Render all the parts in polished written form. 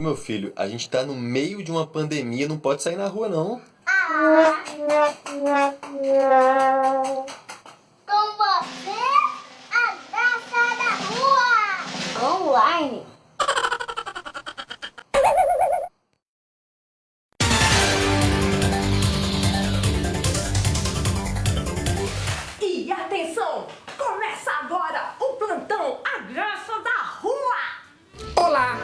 meu filho, a gente tá no meio de uma pandemia, não pode sair na rua, não. Com você, a Graça da Rua! Online. E atenção! Começa agora o plantão A Graça da Rua! Olá!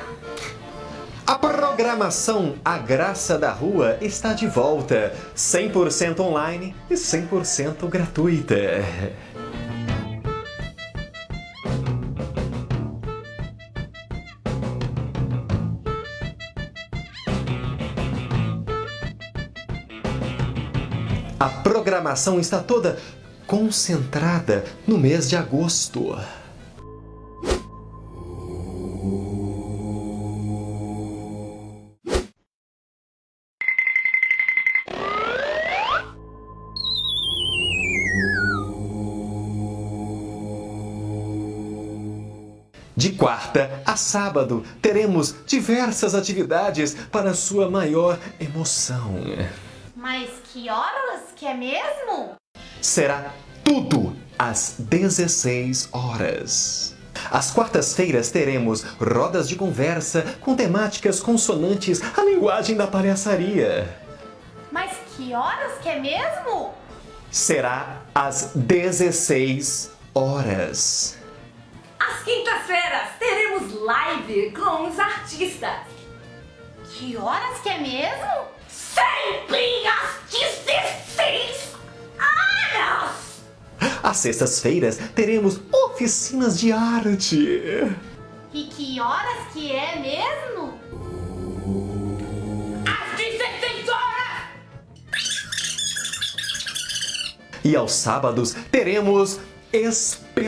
A programação A Graça da Rua está de volta, 100% online e 100% gratuita. A programação está toda concentrada no mês de agosto. De quarta a sábado, teremos diversas atividades para sua maior emoção. Mas que horas que é mesmo? Será tudo às 16 horas. Às quartas-feiras teremos rodas de conversa com temáticas consonantes à linguagem da palhaçaria. Mas que horas que é mesmo? Será às 16 horas. Às quintas-feiras teremos live com os artistas. Que horas que é mesmo? Sempre às 16 horas! Às sextas-feiras teremos oficinas de arte. E que horas que é mesmo? Às 16 horas! E aos sábados teremos espetáculos.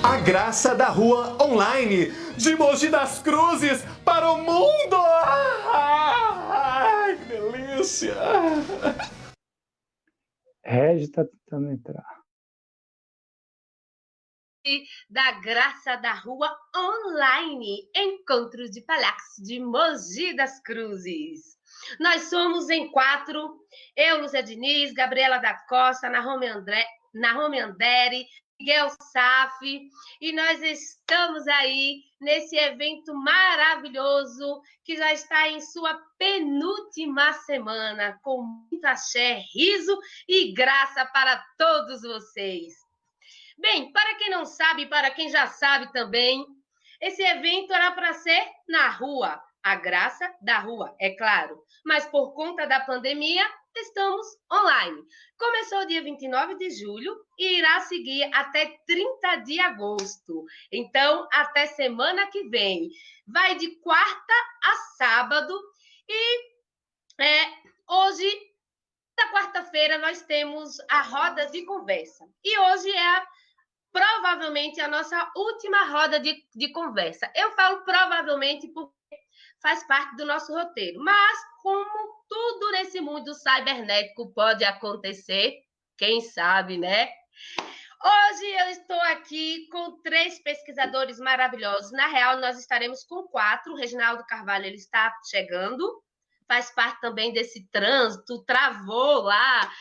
A Graça da Rua Online, de Mogi das Cruzes para o mundo! Ai, que delícia! Regi tá tentando entrar. Da Graça da Rua Online, Encontro de Palhaços de Mogi das Cruzes. Nós somos em 4, eu, Lúcia Diniz, Gabriela da Costa, Nahome Andere, Miguel Saf, e nós estamos aí nesse evento maravilhoso que já está em sua penúltima semana, com muito axé, riso e graça para todos vocês. Bem, para quem não sabe, para quem já sabe também, esse evento era para ser na rua, a Graça da Rua, é claro. Mas por conta da pandemia, estamos online. Começou dia 29 de julho e irá seguir até 30 de agosto. Então, até semana que vem. Vai de quarta a sábado e hoje, na quarta-feira, nós temos a roda de conversa. E hoje é provavelmente a nossa última roda de conversa. Eu falo provavelmente porque faz parte do nosso roteiro, mas como tudo nesse mundo cibernético pode acontecer, quem sabe, né? Hoje eu estou aqui com 3 pesquisadores maravilhosos. Na real, nós estaremos com 4. O Reginaldo Carvalho ele está chegando, faz parte também desse trânsito, travou lá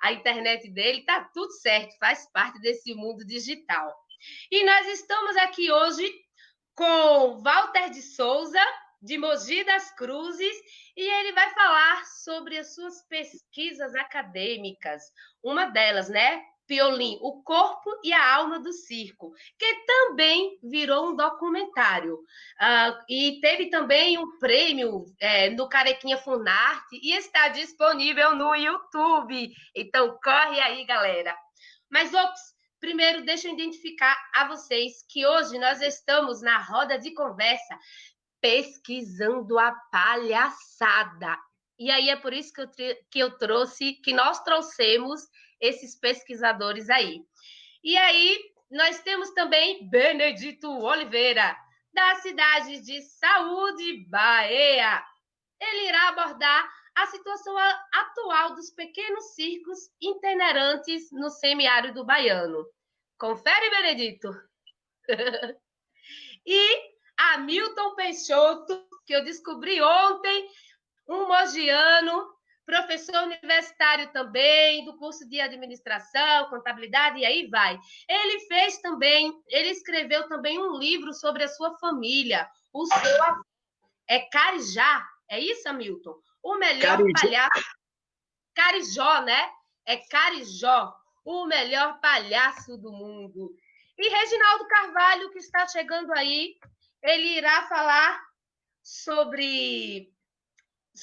a internet dele, tá tudo certo, faz parte desse mundo digital. E nós estamos aqui hoje com Walter de Souza, de Mogi das Cruzes, e ele vai falar sobre as suas pesquisas acadêmicas. Uma delas, né? Piolim, o corpo e a alma do circo, que também virou um documentário. E teve também um prêmio no Carequinha Funarte e está disponível no YouTube. Então, corre aí, galera. Mas, primeiro, deixa eu identificar a vocês que hoje nós estamos na roda de conversa pesquisando a palhaçada. E aí é por isso que nós trouxemos esses pesquisadores aí. E aí nós temos também Benedito Oliveira, da cidade de Saúde, Bahia. Ele irá abordar a situação atual dos pequenos circos itinerantes no semiárido baiano. Confere, Benedito. E Hamilton Peixoto, que eu descobri ontem, um mogiano, professor universitário também, do curso de administração, contabilidade, e aí vai. Ele escreveu também um livro sobre a sua família. O seu avô é Carijá, é isso, Hamilton? O melhor palhaço... Carijó, né? É Carijó, o melhor palhaço do mundo. E Reginaldo Carvalho, que está chegando aí, ele irá falar sobre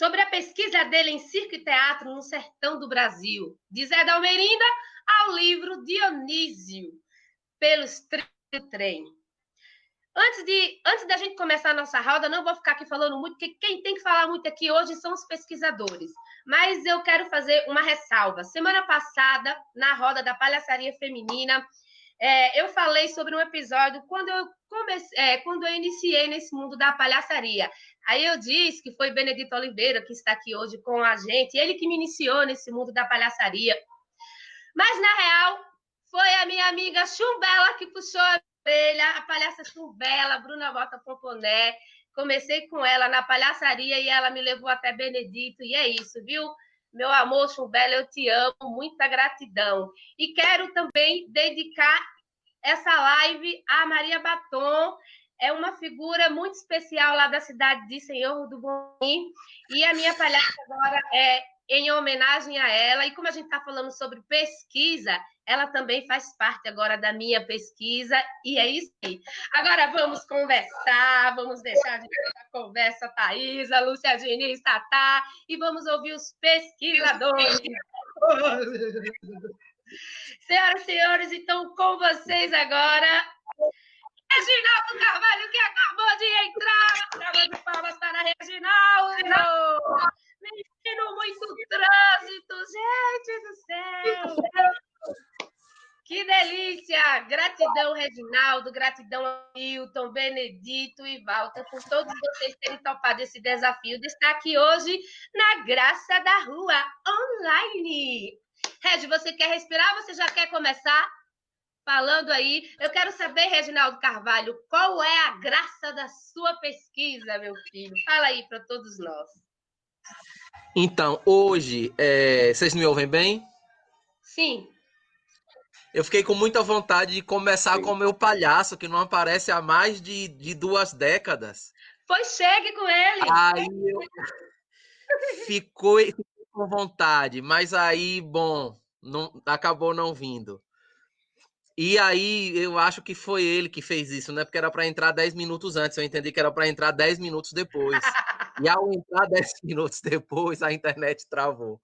a pesquisa dele em circo e teatro no sertão do Brasil, de Zé da Almerinda ao livro Dionísio, pelos trilhos do trem. Antes da gente começar a nossa roda, não vou ficar aqui falando muito, porque quem tem que falar muito aqui hoje são os pesquisadores. Mas eu quero fazer uma ressalva. Semana passada, na roda da Palhaçaria Feminina, eu falei sobre um episódio quando eu iniciei nesse mundo da palhaçaria. Aí eu disse que foi Benedito Oliveira, que está aqui hoje com a gente, ele que me iniciou nesse mundo da palhaçaria. Mas, na real, foi a minha amiga Chumbela que puxou a orelha, a palhaça Chumbela, Bruna Mota Pomponé. Comecei com ela na palhaçaria e ela me levou até Benedito, e é isso, viu? Meu amor, Chumbela, eu te amo, muita gratidão. E quero também dedicar essa live a Maria Batom, é uma figura muito especial lá da cidade de Senhor do Bom. E a minha palhaça agora é em homenagem a ela. E como a gente está falando sobre pesquisa, ela também faz parte agora da minha pesquisa. E é isso aí. Agora vamos conversar, vamos deixar de ter a conversa, Thaisa, Lúcia Diniz, Tatá, e vamos ouvir os pesquisadores. Senhoras e senhores, então com vocês agora... Reginaldo Carvalho, que acabou de entrar. Salva de palmas para Reginaldo. Menino, muito trânsito, gente do céu. Que delícia. Gratidão, Reginaldo. Gratidão a Milton, Benedito e Walter, por todos vocês terem topado esse desafio de estar aqui hoje na Graça da Rua, online. Regi, você quer respirar ou você já quer começar? Falando aí, eu quero saber, Reginaldo Carvalho, qual é a graça da sua pesquisa, meu filho? Fala aí para todos nós. Então, hoje, vocês me ouvem bem? Sim. Eu fiquei com muita vontade de começar com o meu palhaço, que não aparece há mais de 2 décadas. Pois chegue com ele. Aí eu fiquei com vontade, mas aí, bom, acabou não vindo. E aí, eu acho que foi ele que fez isso, né? Porque era para entrar 10 minutos antes. Eu entendi que era para entrar 10 minutos depois. E ao entrar 10 minutos depois, a internet travou.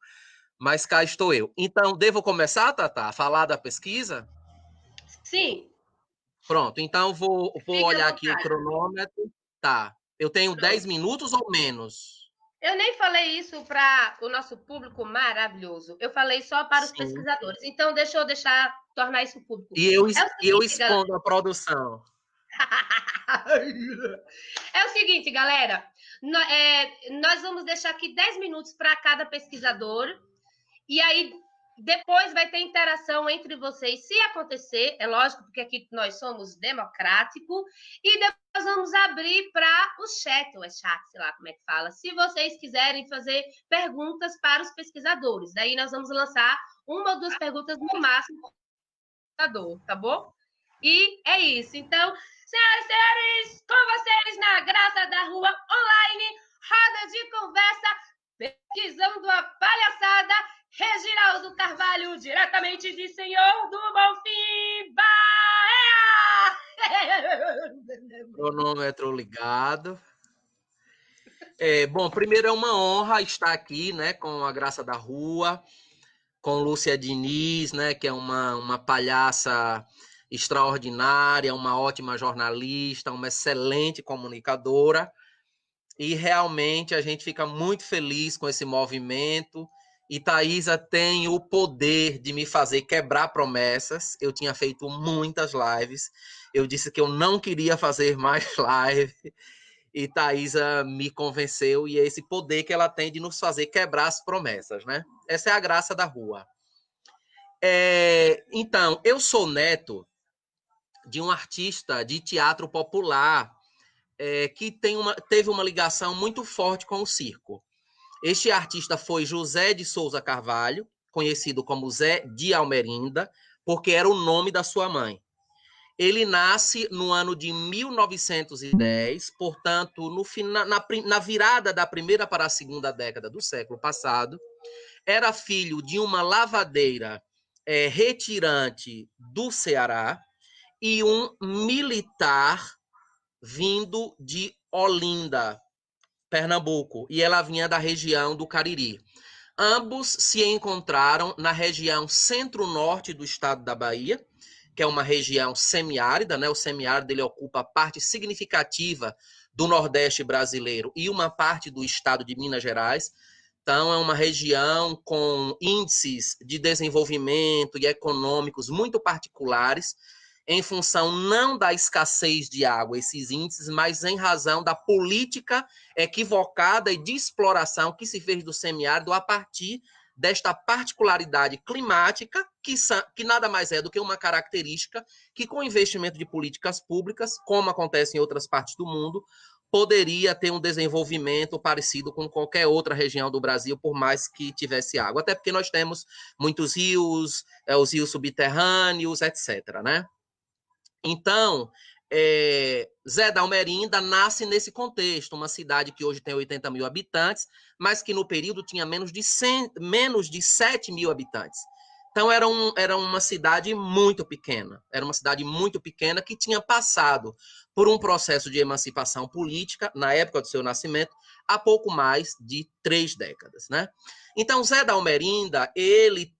Mas cá estou eu. Então, devo começar, Tatá, a falar da pesquisa? Sim. Pronto, então vou olhar aqui o cronômetro. Tá. Eu tenho 10 minutos ou menos? Eu nem falei isso para o nosso público maravilhoso. Eu falei só para os pesquisadores. Então, deixa eu tornar isso público. E eu expondo a produção. É o seguinte, galera. Nós vamos deixar aqui 10 minutos para cada pesquisador. E aí, depois vai ter interação entre vocês, se acontecer. É lógico, porque aqui nós somos democráticos. E depois vamos abrir para o chat, ou é chat, sei lá como é que fala. Se vocês quiserem fazer perguntas para os pesquisadores. Daí nós vamos lançar 1 ou 2 perguntas no máximo para o pesquisador, tá bom? E é isso. Então, senhoras e senhores, com vocês na Graça da Rua Online, roda de conversa, pesquisando a palhaçada, Reginaldo Carvalho, diretamente de Senhor do Bonfim, Bahia! Cronômetro ligado. Bom, primeiro é uma honra estar aqui, né, com a Graça da Rua, com Lúcia Diniz, né, que é uma palhaça extraordinária, uma ótima jornalista, uma excelente comunicadora. E realmente a gente fica muito feliz com esse movimento. E Thaisa tem o poder de me fazer quebrar promessas. Eu tinha feito muitas lives. Eu disse que eu não queria fazer mais live. E Thaisa me convenceu, e é esse poder que ela tem de nos fazer quebrar as promessas, né? Essa é a graça da rua. Então, eu sou neto de um artista de teatro popular que teve uma ligação muito forte com o circo. Este artista foi José de Souza Carvalho, conhecido como Zé de Almerinda, porque era o nome da sua mãe. Ele nasce no ano de 1910, portanto, na virada da primeira para a segunda década do século passado. Era filho de uma lavadeira retirante do Ceará e um militar vindo de Olinda, Pernambuco, e ela vinha da região do Cariri. Ambos se encontraram na região centro-norte do estado da Bahia, que é uma região semiárida, né? O semiárido ele ocupa parte significativa do Nordeste brasileiro e uma parte do estado de Minas Gerais. Então, é uma região com índices de desenvolvimento e econômicos muito particulares, em função não da escassez de água, esses índices, mas em razão da política equivocada e de exploração que se fez do semiárido a partir desta particularidade climática, que nada mais é do que uma característica que, com investimento de políticas públicas, como acontece em outras partes do mundo, poderia ter um desenvolvimento parecido com qualquer outra região do Brasil, por mais que tivesse água. Até porque nós temos muitos rios, os rios subterrâneos, etc., né? Então, Zé da Almerinda nasce nesse contexto, uma cidade que hoje tem 80 mil habitantes, mas que no período tinha menos de 7 mil habitantes. Então, era uma cidade muito pequena. Era uma cidade muito pequena que tinha passado por um processo de emancipação política, na época do seu nascimento, há pouco mais de 3 décadas, né? Então, Zé da Almerinda, ele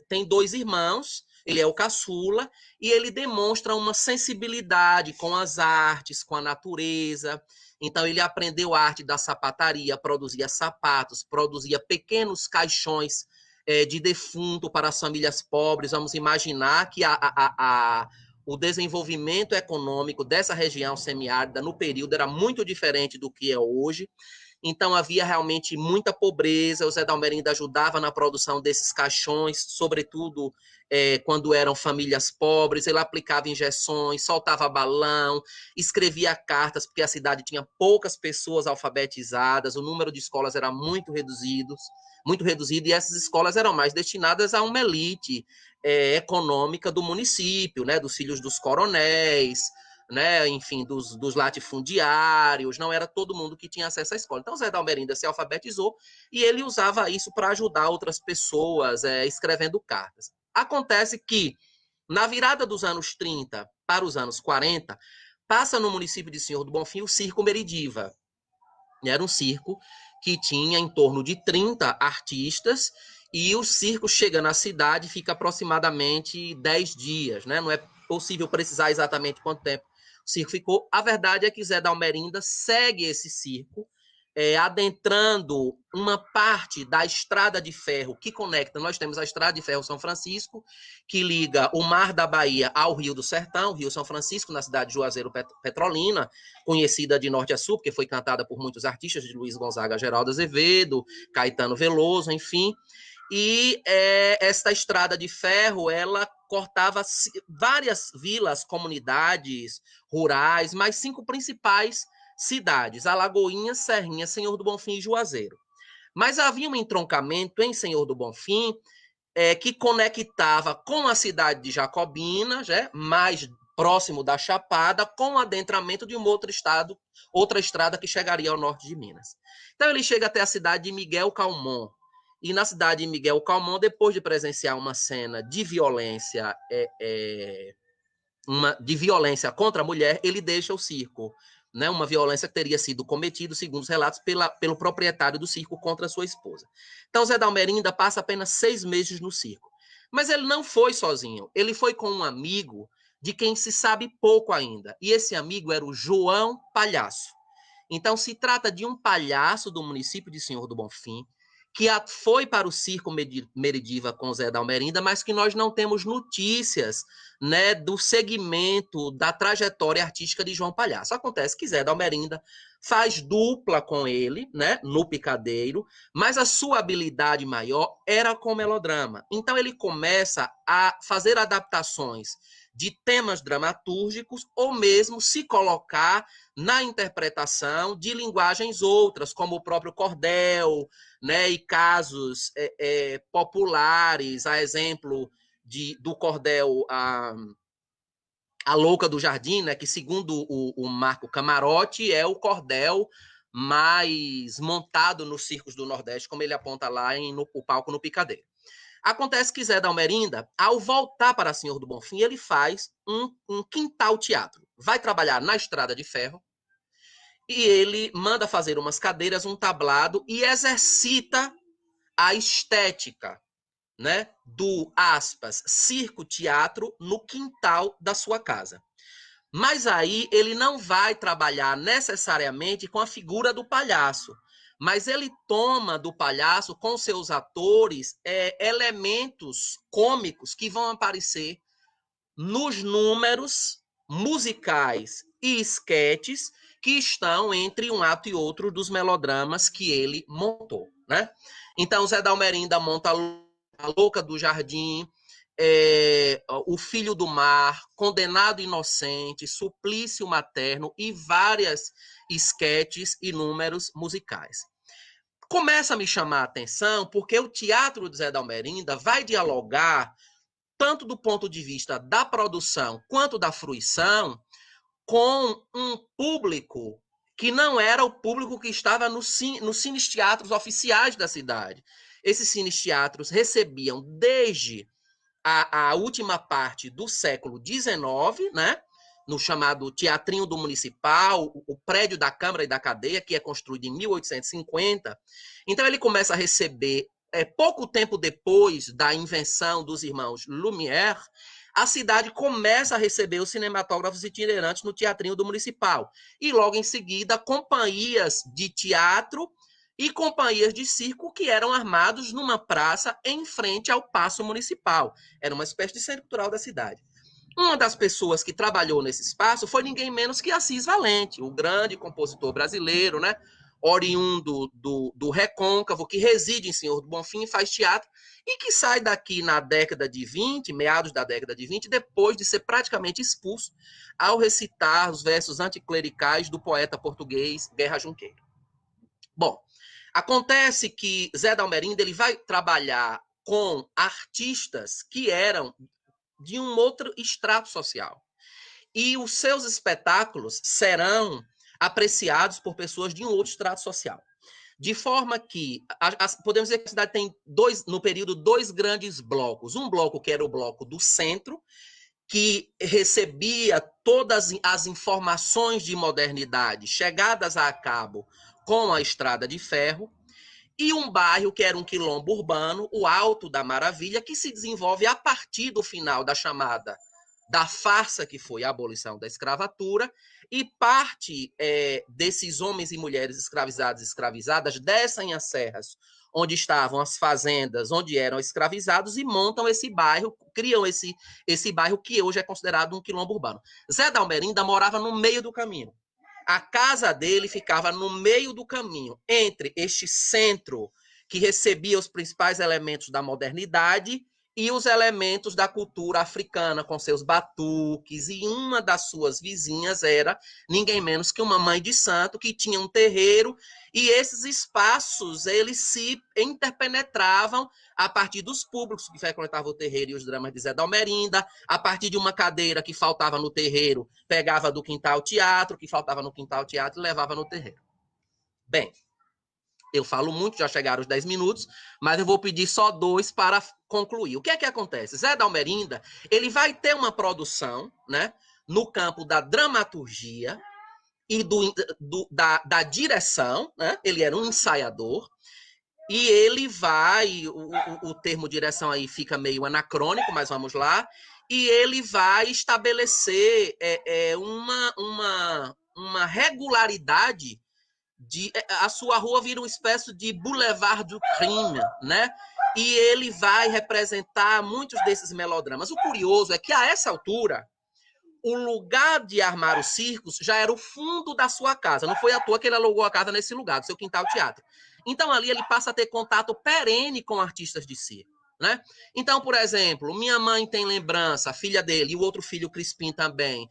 tem 2 irmãos, ele é o caçula, e ele demonstra uma sensibilidade com as artes, com a natureza. Então, ele aprendeu a arte da sapataria, produzia sapatos, produzia pequenos caixões de defunto para as famílias pobres. Vamos imaginar que o desenvolvimento econômico dessa região semiárida no período era muito diferente do que é hoje. Então, havia realmente muita pobreza. O Zé da Almerinda ajudava na produção desses caixões, sobretudo quando eram famílias pobres. Ele aplicava injeções, soltava balão, escrevia cartas, porque a cidade tinha poucas pessoas alfabetizadas, o número de escolas era muito reduzido, e essas escolas eram mais destinadas a uma elite econômica do município, né, dos filhos dos coronéis, né, enfim, dos latifundiários. Não era todo mundo que tinha acesso à escola. Então, Zé da Almerinda se alfabetizou e ele usava isso para ajudar outras pessoas escrevendo cartas. Acontece que, na virada dos anos 30 para os anos 40, passa no município de Senhor do Bonfim o Circo Meridiva. Era um circo que tinha em torno de 30 artistas, e o circo chega na cidade e fica aproximadamente 10 dias, né? Não é possível precisar exatamente quanto tempo o circo ficou. A verdade é que Zé da Almerinda segue esse circo, adentrando uma parte da estrada de ferro que conecta. Nós temos a estrada de ferro São Francisco, que liga o Mar da Bahia ao Rio do Sertão, Rio São Francisco, na cidade de Juazeiro Petrolina, conhecida de norte a sul, porque foi cantada por muitos artistas, de Luiz Gonzaga, Geraldo Azevedo, Caetano Veloso, enfim. E esta estrada de ferro, ela cortava várias vilas, comunidades rurais, mas 5 principais cidades: Alagoinhas, Serrinha, Senhor do Bonfim e Juazeiro. Mas havia um entroncamento em Senhor do Bonfim que conectava com a cidade de Jacobina, mais próximo da Chapada, com o adentramento de uma outra estrada que chegaria ao norte de Minas. Então ele chega até a cidade de Miguel Calmon. E na cidade de Miguel Calmon, depois de presenciar uma cena de violência, de violência contra a mulher, ele deixa o circo. Né, uma violência que teria sido cometida, segundo os relatos, pelo proprietário do circo contra sua esposa. Então, Zé da Almerinda passa apenas 6 meses no circo. Mas ele não foi sozinho, ele foi com um amigo de quem se sabe pouco ainda. E esse amigo era o João Palhaço. Então, se trata de um palhaço do município de Senhor do Bonfim, foi para o Circo Meridiva com Zé da Almerinda, mas que nós não temos notícias, né, do segmento, da trajetória artística de João Palhaço. Acontece que Zé da Almerinda faz dupla com ele, né, no Picadeiro, mas a sua habilidade maior era com melodrama. Então ele começa a fazer adaptações de temas dramatúrgicos ou mesmo se colocar na interpretação de linguagens outras, como o próprio cordel, né, e casos populares, a exemplo do cordel A Louca do Jardim, né, que segundo o Marco Camarote é o cordel mais montado nos circos do Nordeste, como ele aponta lá no palco no Picadeiro. Acontece que Zé da Almerinda, ao voltar para Senhor do Bonfim, ele faz um quintal teatro. Vai trabalhar na Estrada de Ferro e ele manda fazer umas cadeiras, um tablado e exercita a estética, né, do, aspas, circo-teatro no quintal da sua casa. Mas aí ele não vai trabalhar necessariamente com a figura do palhaço, mas ele toma do palhaço, com seus atores, elementos cômicos que vão aparecer nos números musicais e esquetes que estão entre um ato e outro dos melodramas que ele montou, né? Então, Zé da Almerinda monta A Louca do Jardim, O Filho do Mar, Condenado Inocente, Suplício Materno e várias esquetes e números musicais. Começa a me chamar a atenção porque o teatro de Zé da Almerinda vai dialogar, tanto do ponto de vista da produção quanto da fruição, com um público que não era o público que estava nos cines-teatros oficiais da cidade. Esses cines-teatros recebiam desde a última parte do século XIX, né, no chamado Teatrinho do Municipal, o prédio da Câmara e da Cadeia, que é construído em 1850. Então ele começa a receber, pouco tempo depois da invenção dos irmãos Lumière, a cidade começa a receber os cinematógrafos itinerantes no Teatrinho do Municipal. E logo em seguida, companhias de teatro e companhias de circo que eram armados numa praça em frente ao Paço Municipal. Era uma espécie de centro cultural da cidade. Uma das pessoas que trabalhou nesse espaço foi ninguém menos que Assis Valente, o grande compositor brasileiro, né? Oriundo do Recôncavo, que reside em Senhor do Bonfim e faz teatro, e que sai daqui na década de 20, meados da década de 20, depois de ser praticamente expulso ao recitar os versos anticlericais do poeta português Guerra Junqueiro. Bom, acontece que Zé da Almerinda ele vai trabalhar com artistas que eram de um outro extrato social. E os seus espetáculos serão apreciados por pessoas de um outro extrato social. De forma que, podemos dizer que a cidade tem no período, dois grandes blocos. Um bloco que era o bloco do centro, que recebia todas as informações de modernidade chegadas a cabo com a Estrada de Ferro, e um bairro que era um quilombo urbano, o Alto da Maravilha, que se desenvolve a partir do final da chamada da farsa que foi a abolição da escravatura, e parte desses homens e mulheres escravizados e escravizadas descem as serras onde estavam as fazendas, onde eram escravizados, e montam esse bairro, criam esse bairro que hoje é considerado um quilombo urbano. Zé da Almerinda morava no meio do caminho. A casa dele ficava no meio do caminho, entre este centro que recebia os principais elementos da modernidade e os elementos da cultura africana, com seus batuques, e uma das suas vizinhas era ninguém menos que uma mãe de santo, que tinha um terreiro, e esses espaços, eles se interpenetravam a partir dos públicos que frequentavam o terreiro e os dramas de Zé da Almerinda, a partir de uma cadeira que faltava no terreiro, pegava do quintal teatro, que faltava no quintal teatro e levava no terreiro. Bem, eu falo muito, já chegaram os 10 minutos, mas eu vou pedir só 2 para concluir. O que é que acontece? Zé da Almerinda, ele vai ter uma produção, né, no campo da dramaturgia e da direção, né? Ele era um ensaiador, e ele vai, o termo direção aí fica meio anacrônico, mas vamos lá, e ele vai estabelecer uma regularidade a sua rua vira uma espécie de boulevard do crime, né? E ele vai representar muitos desses melodramas. O curioso é que, a essa altura, o lugar de armar os circos já era o fundo da sua casa. Não foi à toa que ele alugou a casa nesse lugar, do seu quintal teatro. Então, ali ele passa a ter contato perene com artistas de circo, né? Então, por exemplo, minha mãe tem lembrança, a filha dele, e o outro filho, Crispim, também,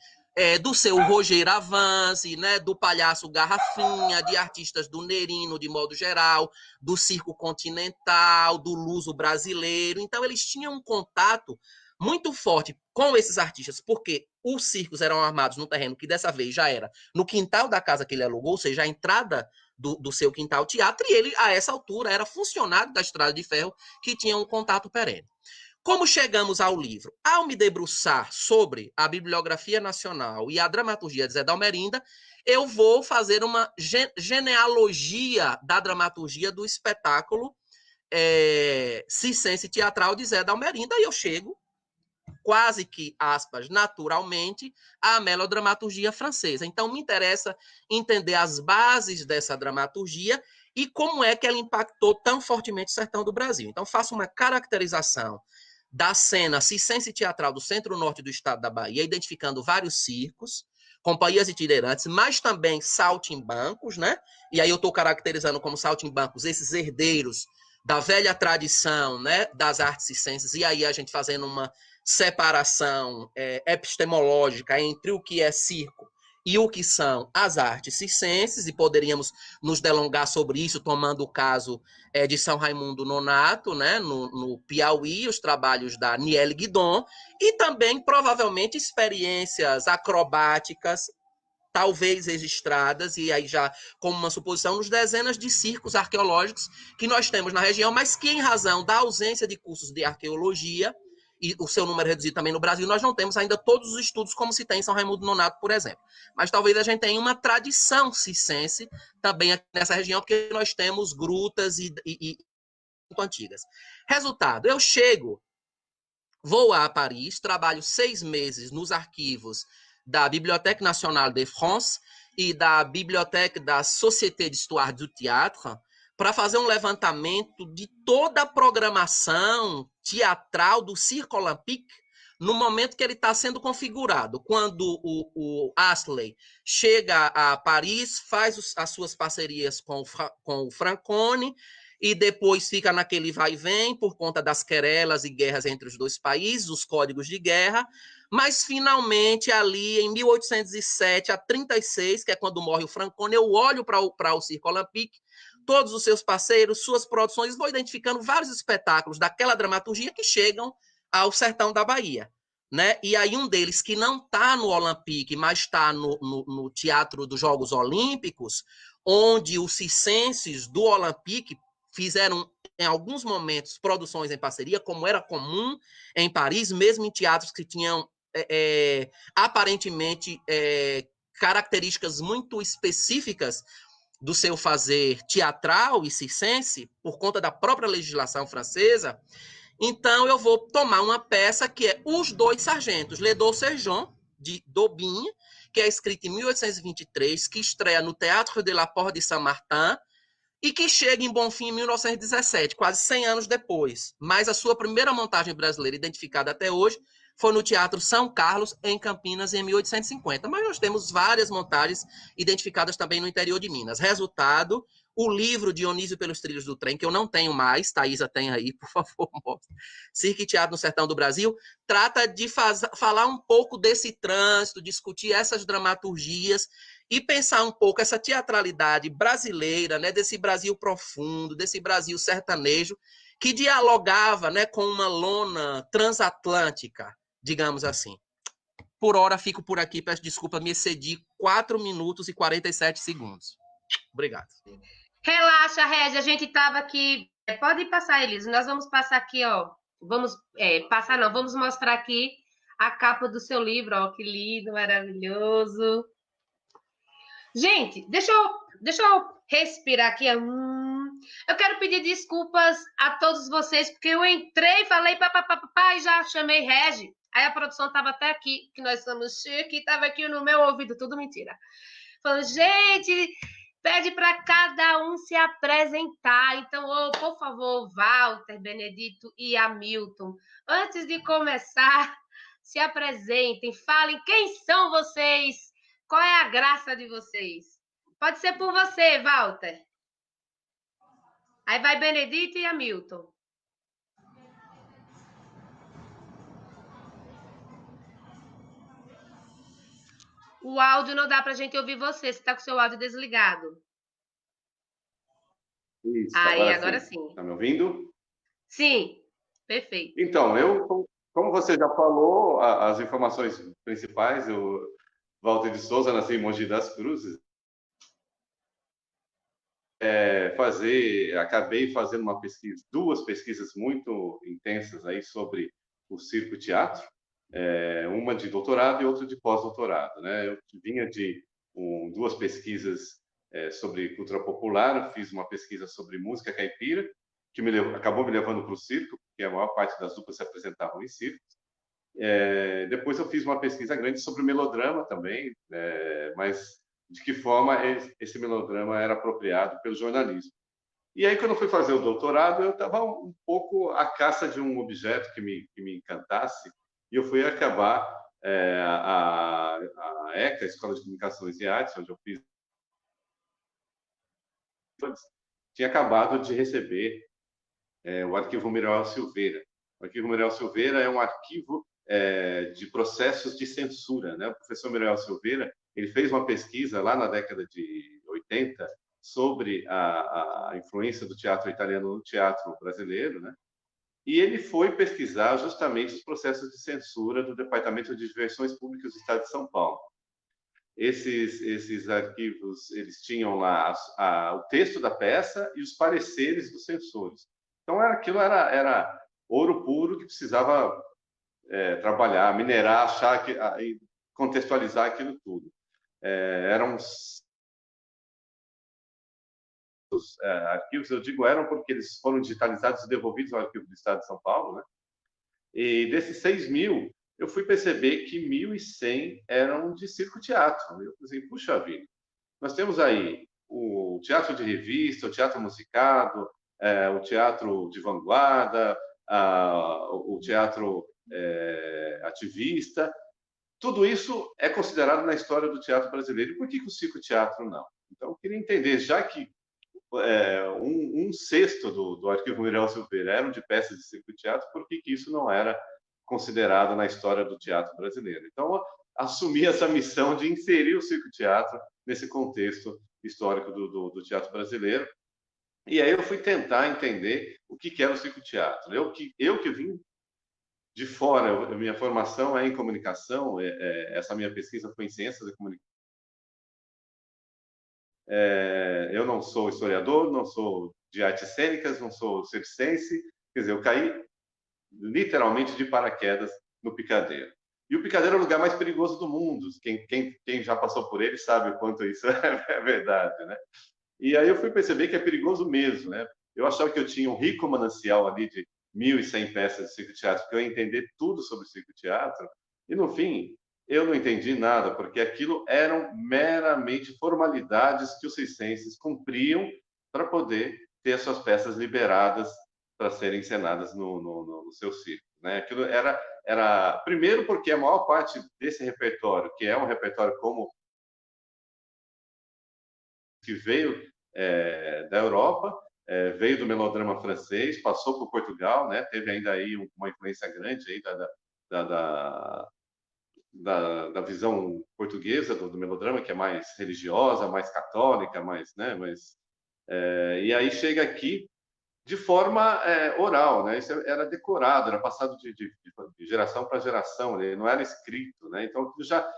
do seu Roger Avanzi, né, do palhaço Garrafinha, de artistas do Nerino, de modo geral, do circo continental, do luso brasileiro. Então, eles tinham um contato muito forte com esses artistas, porque os circos eram armados no terreno que dessa vez já era no quintal da casa que ele alugou, ou seja, a entrada do seu quintal teatro, e ele, a essa altura, era funcionário da Estrada de Ferro, que tinha um contato perene. Como chegamos ao livro? Ao me debruçar sobre a bibliografia nacional e a dramaturgia de Zé Dalmerinda, eu vou fazer uma genealogia da dramaturgia do espetáculo circense teatral de Zé Dalmerinda, e eu chego, quase que, aspas, naturalmente, à melodramaturgia francesa. Então, me interessa entender as bases dessa dramaturgia e como é que ela impactou tão fortemente o sertão do Brasil. Então, faço uma caracterização da cena circense teatral do centro-norte do estado da Bahia, identificando vários circos, companhias itinerantes, mas também saltimbancos, né? E aí eu estou caracterizando como saltimbancos esses herdeiros da velha tradição, né, das artes circenses, e aí a gente fazendo uma separação epistemológica entre o que é circo e o que são as artes circenses, e poderíamos nos delongar sobre isso, tomando o caso de São Raimundo Nonato, né, no Piauí, os trabalhos da Niele Guidon, e também, provavelmente, experiências acrobáticas, talvez registradas, e aí já como uma suposição, nos dezenas de circos arqueológicos que nós temos na região, mas que, em razão da ausência de cursos de arqueologia, e o seu número reduzido também no Brasil, nós não temos ainda todos os estudos como se tem em São Raimundo Nonato, por exemplo. Mas talvez a gente tenha uma tradição circense também aqui nessa região, porque nós temos grutas e muito antigas. Resultado, eu chego, vou a Paris, trabalho 6 meses nos arquivos da Bibliothèque Nationale de France e da Bibliothèque da Société d'Histoire du Théâtre, para fazer um levantamento de toda a programação teatral do Cirque Olympique no momento que ele está sendo configurado. Quando o Astley chega a Paris, faz as suas parcerias com o Francone, e depois fica naquele vai e vem por conta das querelas e guerras entre os dois países, os códigos de guerra, mas finalmente ali em 1807 a 36, que é quando morre o Francone, eu olho para o Cirque Olympique, todos os seus parceiros, suas produções, vou identificando vários espetáculos daquela dramaturgia que chegam ao sertão da Bahia, né? E aí um deles que não está no Olympique, mas está no Teatro dos Jogos Olímpicos, onde os circenses do Olympique fizeram, em alguns momentos, produções em parceria, como era comum em Paris, mesmo em teatros que tinham aparentemente características muito específicas do seu fazer teatral e circense, por conta da própria legislação francesa. Então, eu vou tomar uma peça que é Os Dois Sargentos, Les Deux Sergents, de Daubigny, que é escrita em 1823, que estreia no Théâtre de la Porte de Saint-Martin, e que chega em Bonfim em 1917, quase 100 anos depois. Mas a sua primeira montagem brasileira, identificada até hoje, foi no Teatro São Carlos, em Campinas, em 1850. Mas nós temos várias montagens identificadas também no interior de Minas. Resultado, o livro Dionísio pelos Trilhos do Trem, que eu não tenho mais, Thaisa tem aí, por favor, mostra. Circo e Teatro no Sertão do Brasil, trata de falar um pouco desse trânsito, discutir essas dramaturgias e pensar um pouco essa teatralidade brasileira, né, desse Brasil profundo, desse Brasil sertanejo, que dialogava, né, com uma lona transatlântica, digamos assim. Por hora, fico por aqui. Peço desculpa, me excedi 4 minutos e 47 segundos. Obrigado. Relaxa, Régia, a gente estava aqui... Pode passar, Elisa. Nós vamos passar aqui, ó. Vamos passar, não. Vamos mostrar aqui a capa do seu livro, ó. Que lindo, maravilhoso. Gente, deixa eu respirar aqui. Eu quero pedir desculpas a todos vocês, porque eu entrei, falei e já chamei Regi. Aí a produção estava até aqui, que nós somos chique, estava aqui no meu ouvido, tudo mentira. Falando, gente, pede para cada um se apresentar. Então, por favor, Walter, Benedito e Hamilton, antes de começar, se apresentem, falem quem são vocês, qual é a graça de vocês. Pode ser por você, Walter. Aí vai Benedito e Hamilton. O áudio não dá para a gente ouvir você está com o seu áudio desligado. Isso, Aí, agora sim. Está me ouvindo? Sim, perfeito. Então, como você já falou, as informações principais, eu, Walter de Souza, nasci em Mogi das Cruzes, acabei fazendo duas pesquisas muito intensas aí sobre o circo-teatro, uma de doutorado e outra de pós-doutorado, né? Eu vinha de duas pesquisas sobre cultura popular, fiz uma pesquisa sobre música caipira, que acabou me levando para o circo, porque a maior parte das duplas se apresentavam em circos. Depois eu fiz uma pesquisa grande sobre melodrama também, mas de que forma esse melodrama era apropriado pelo jornalismo. E aí, quando eu fui fazer o doutorado, eu estava um pouco à caça de um objeto que me encantasse, e eu fui acabar a ECA, Escola de Comunicações e Artes, onde eu fiz. Tinha acabado de receber o arquivo Miroel Silveira. O arquivo Miroel Silveira é um arquivo de processos de censura, né? O professor Miroel Silveira, ele fez uma pesquisa lá na década de 80 sobre a influência do teatro italiano no teatro brasileiro, né? E ele foi pesquisar justamente os processos de censura do Departamento de Diversões Públicas do Estado de São Paulo. Esses arquivos, eles tinham lá o texto da peça e os pareceres dos censores. Então, aquilo era ouro puro que precisava trabalhar, minerar, achar, contextualizar aquilo tudo. Eram arquivos, eu digo eram porque eles foram digitalizados e devolvidos ao Arquivo do Estado de São Paulo, né? E desses 6.000, eu fui perceber que 1.100 eram de circo-teatro. Eu pensei, puxa vida, nós temos aí o teatro de revista, o teatro musicado, o teatro de vanguarda, o teatro ativista. Tudo isso é considerado na história do teatro brasileiro. E por que o circo-teatro não? Então, eu queria entender, já que um sexto do arquivo Miroel Silveira eram de peças de circo-teatro, por que isso não era considerado na história do teatro brasileiro? Então, assumi essa missão de inserir o circo-teatro nesse contexto histórico do teatro brasileiro. E aí eu fui tentar entender o que era o circo-teatro. Eu que vim de fora, a minha formação é em comunicação, essa minha pesquisa foi em ciências da comunicação. Eu não sou historiador, não sou de artes cênicas, não sou circense, quer dizer, eu caí literalmente de paraquedas no picadeiro. E o picadeiro é o lugar mais perigoso do mundo. Quem já passou por ele sabe o quanto isso é verdade, né? E aí eu fui perceber que é perigoso mesmo, né? Eu achava que eu tinha um rico manancial ali de 1.100 peças de circo-teatro, porque eu ia entender tudo sobre circo-teatro, e no fim eu não entendi nada, porque aquilo eram meramente formalidades que os circenses cumpriam para poder ter as suas peças liberadas para serem encenadas no seu circo, né? Aquilo era primeiro porque a maior parte desse repertório, que é um repertório como que veio da Europa, veio do melodrama francês, passou por Portugal, né? Teve ainda aí uma influência grande aí da visão portuguesa do melodrama, que é mais religiosa, mais católica, e aí chega aqui de forma oral, né? Isso era decorado, era passado de geração para geração, ele não era escrito, né? Então já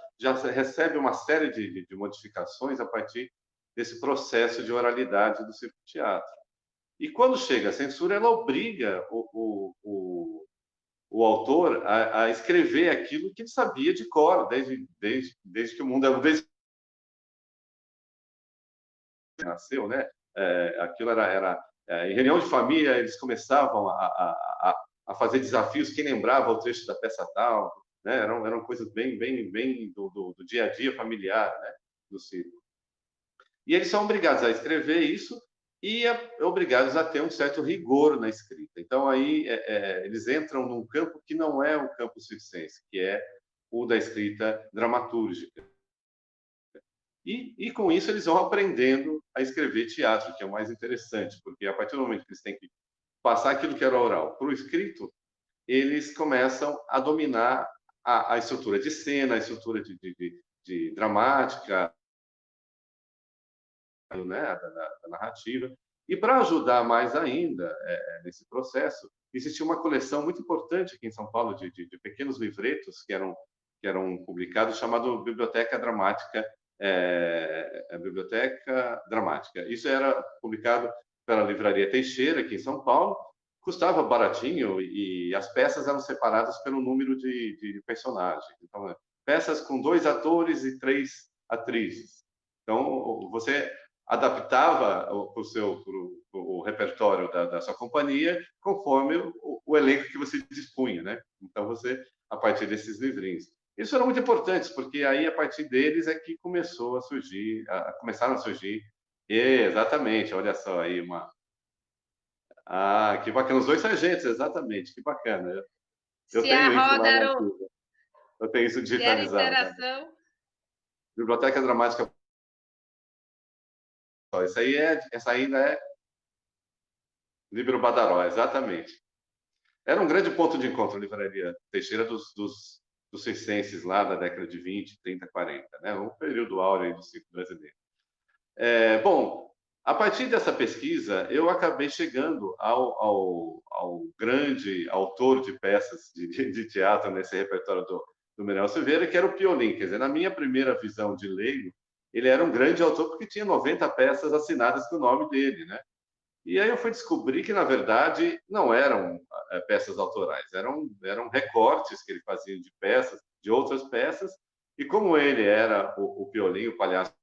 recebe uma série de modificações a partir desse processo de oralidade do circo-teatro. E quando chega a censura, ela obriga o autor a escrever aquilo que ele sabia de cor, desde que o mundo nasceu, né? Aquilo era em reunião de família, eles começavam a fazer desafios, quem lembrava o trecho da peça tal, né? Eram coisas bem do dia a dia familiar, né? Do circo. E eles são obrigados a escrever isso e obrigados a ter um certo rigor na escrita. Então, aí eles entram num campo que não é o campo circense, que é o da escrita dramatúrgica. E com isso eles vão aprendendo a escrever teatro, que é o mais interessante, porque a partir do momento que eles têm que passar aquilo que era oral para o escrito, eles começam a dominar a estrutura de cena, a estrutura de dramática, né, da narrativa. E para ajudar mais ainda nesse processo, existia uma coleção muito importante aqui em São Paulo de pequenos livretos que eram publicados, chamado Biblioteca Dramática. Biblioteca Dramática. Isso era publicado pela Livraria Teixeira, aqui em São Paulo. Custava baratinho e as peças eram separadas pelo número de personagens. Então, peças com 2 atores e 3 atrizes. Então, você adaptava o repertório da sua companhia conforme o elenco que você dispunha, né? Então, você, a partir desses livrinhos. Isso era muito importante, porque aí, a partir deles, é que começaram a surgir. Exatamente, olha só aí uma... Ah, que bacana, os 2 sargentos, exatamente, que bacana. Eu tenho isso lá na arquivo. Eu tenho isso digitalizado. Interação. Biblioteca Dramática. Essa ainda é Líbero Badaró, exatamente. Era um grande ponto de encontro, a Livraria Teixeira, dos circenses lá da década de 20, 30, 40, né? Um período áureo aí do circo brasileiro. Bom, a partir dessa pesquisa, eu acabei chegando ao grande autor de peças de teatro nesse repertório do Manuel Silveira, que era o Piolim. Quer dizer, na minha primeira visão de leigo, ele era um grande autor porque tinha 90 peças assinadas com o nome dele, né? E aí eu fui descobrir que, na verdade, não eram peças autorais, eram recortes que ele fazia de peças, de outras peças, e como ele era o Piolim, o palhaço,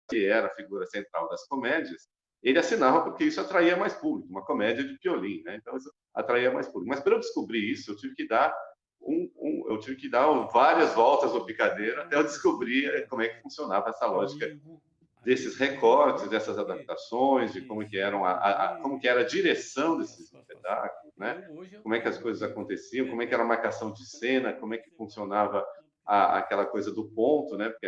que era a figura central das comédias, ele assinava porque isso atraía mais público, uma comédia de Piolim, né? Então isso atraía mais público. Mas para eu descobrir isso, eu tive que dar várias voltas no picadeiro até eu descobrir como é que funcionava essa lógica desses recortes, dessas adaptações, de como que como que era a direção desses espetáculos, né? Como é que as coisas aconteciam, como é que era a marcação de cena, como é que funcionava aquela coisa do ponto, né? Porque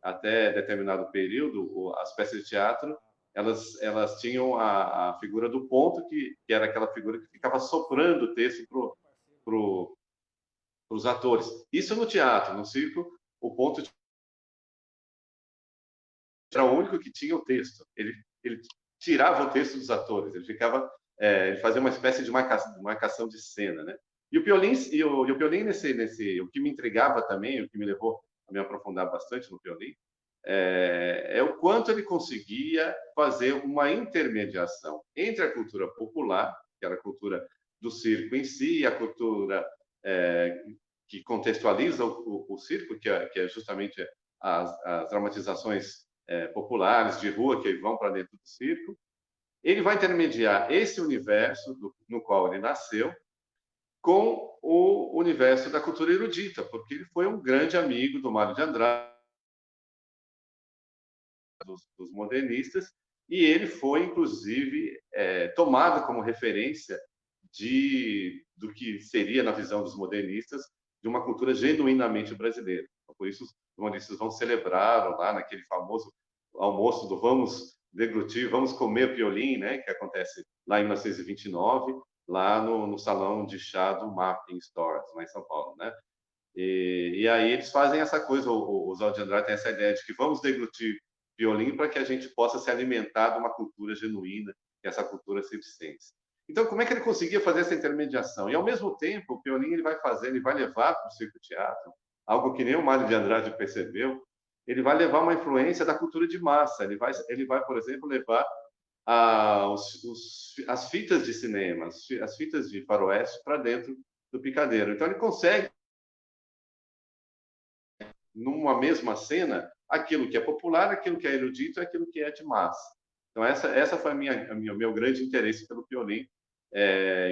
até determinado período, as peças de teatro, elas tinham a figura do ponto, que era aquela figura que ficava soprando o texto para os atores. Isso no teatro, no circo, o ponto era o único que tinha o texto. Ele tirava o texto dos atores, ele fazia uma espécie de marcação de cena, né? E o Piolim, o que me intrigava também, o que me levou a me aprofundar bastante no Piolim, é o quanto ele conseguia fazer uma intermediação entre a cultura popular, que era a cultura do circo em si, e a cultura que contextualiza o circo, que é justamente as dramatizações populares de rua que vão para dentro do circo. Ele vai intermediar esse universo no qual ele nasceu com o universo da cultura erudita, porque ele foi um grande amigo do Mário de Andrade, dos modernistas, e ele foi, inclusive, tomado como referência do que seria, na visão dos modernistas, de uma cultura genuinamente brasileira. Então, por isso, os modernistas vão celebrar lá naquele famoso almoço do vamos deglutir, vamos comer Piolim, né, que acontece lá em 1929, lá no salão de chá do Mapping Stores, lá em São Paulo, né? E aí eles fazem essa coisa, o Oswald de Andrade tem essa ideia de que vamos deglutir Piolim para que a gente possa se alimentar de uma cultura genuína, que é essa cultura circense. Então, como é que ele conseguia fazer essa intermediação? E, ao mesmo tempo, o Piolim ele vai levar para o circo-teatro, algo que nem o Mário de Andrade percebeu, ele vai levar uma influência da cultura de massa. Ele vai, por exemplo, levar as fitas de cinema, as fitas de faroeste para dentro do picadeiro. Então, ele consegue, numa mesma cena, aquilo que é popular, aquilo que é erudito e aquilo que é de massa. Então, essa foi o meu grande interesse pelo Piolim,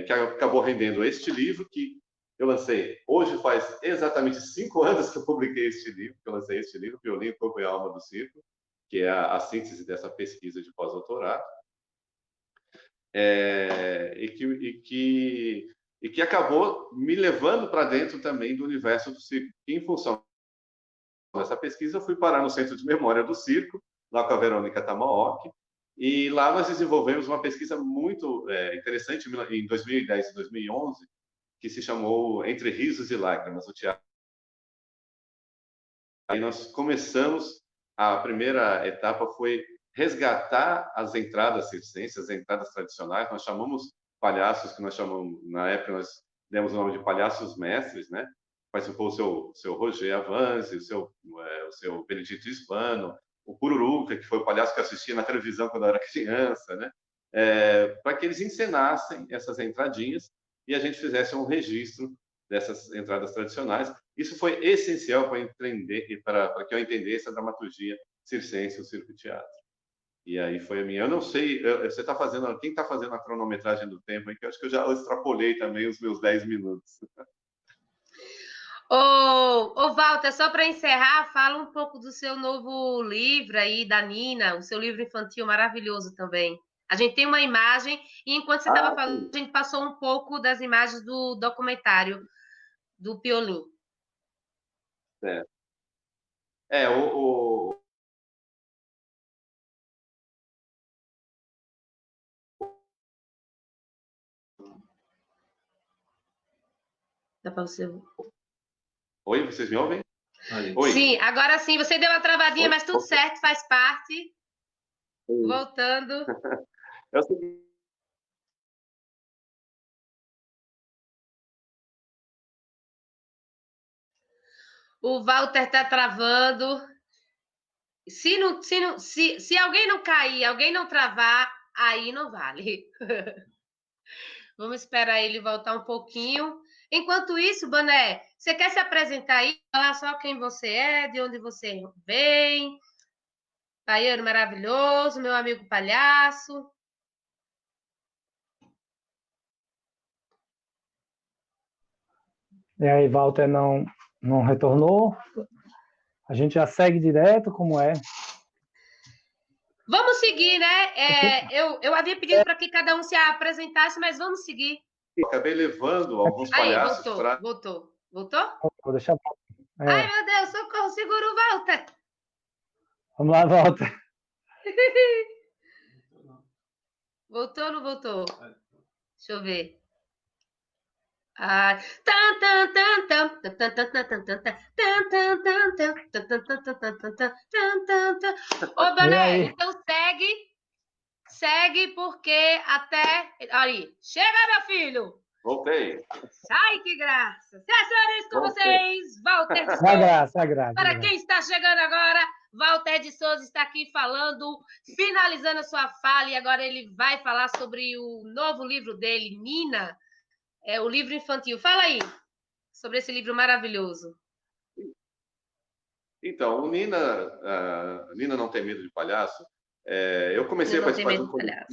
que acabou rendendo este livro, que Eu lancei, hoje faz exatamente 5 anos que eu publiquei este livro, que eu lancei este livro, Piolim, o Corpo e a Alma do Circo, que é a síntese dessa pesquisa de pós-doutorado, e que acabou me levando para dentro também do universo do circo. E, em função dessa pesquisa, eu fui parar no Centro de Memória do Circo, lá com a Verônica Tamaoki, e lá nós desenvolvemos uma pesquisa muito interessante em 2010 e 2011, que se chamou Entre Risos e Lágrimas, o teatro. Aí nós começamos, a primeira etapa foi resgatar as entradas circenses, as entradas tradicionais. Nós chamamos palhaços, que nós chamamos, na época nós demos o nome de palhaços mestres, né? Participou o seu Roger Avance, o seu Benedito Hispano, o Pururuca, que foi o palhaço que eu assistia na televisão quando eu era criança, né? Para que eles encenassem essas entradinhas e a gente fizesse um registro dessas entradas tradicionais. Isso foi essencial para entender, para que eu entendesse a dramaturgia circense, o circo-teatro. E aí foi a minha. Eu não sei, você está fazendo, quem está fazendo a cronometragem do tempo aí, que eu acho que eu já extrapolei também os meus 10 minutos. Ô, Walter, só para encerrar, fala um pouco do seu novo livro aí, da Nina, o seu livro infantil maravilhoso também. A gente tem uma imagem, e enquanto você estava falando, a gente passou um pouco das imagens do documentário do Piolim. Dá para você... Oi, vocês me ouvem? Oi. Sim, agora sim, você deu uma travadinha, mas tudo certo, faz parte. Voltando. É o seguinte. O Walter está travando. Se alguém não cair, alguém não travar, aí não vale. Vamos esperar ele voltar um pouquinho. Enquanto isso, Boné, você quer se apresentar aí? Falar só quem você é, de onde você vem. Baiano maravilhoso, meu amigo palhaço. E aí, Walter não retornou. A gente já segue direto, como é? Vamos seguir, né? Eu havia pedido para que cada um se apresentasse, mas vamos seguir. Eu acabei levando alguns palhaços para... Voltou? Vou deixar... Ai, meu Deus, socorro, segura o Walter. Vamos lá, Walter. Voltou ou não voltou? Deixa eu ver. Ô, Boné, então segue porque até... Aí, chega, meu filho! Voltei. Ai, que graça! Senhores, com vocês, Walter de Souza. Para quem está chegando agora, Walter de Souza está aqui falando, finalizando a sua fala, e agora ele vai falar sobre o novo livro dele, Nina, o livro infantil. Fala aí sobre esse livro maravilhoso. Então, o Nina Não Tem Medo de Palhaço. Eu comecei a participar de um coletivo.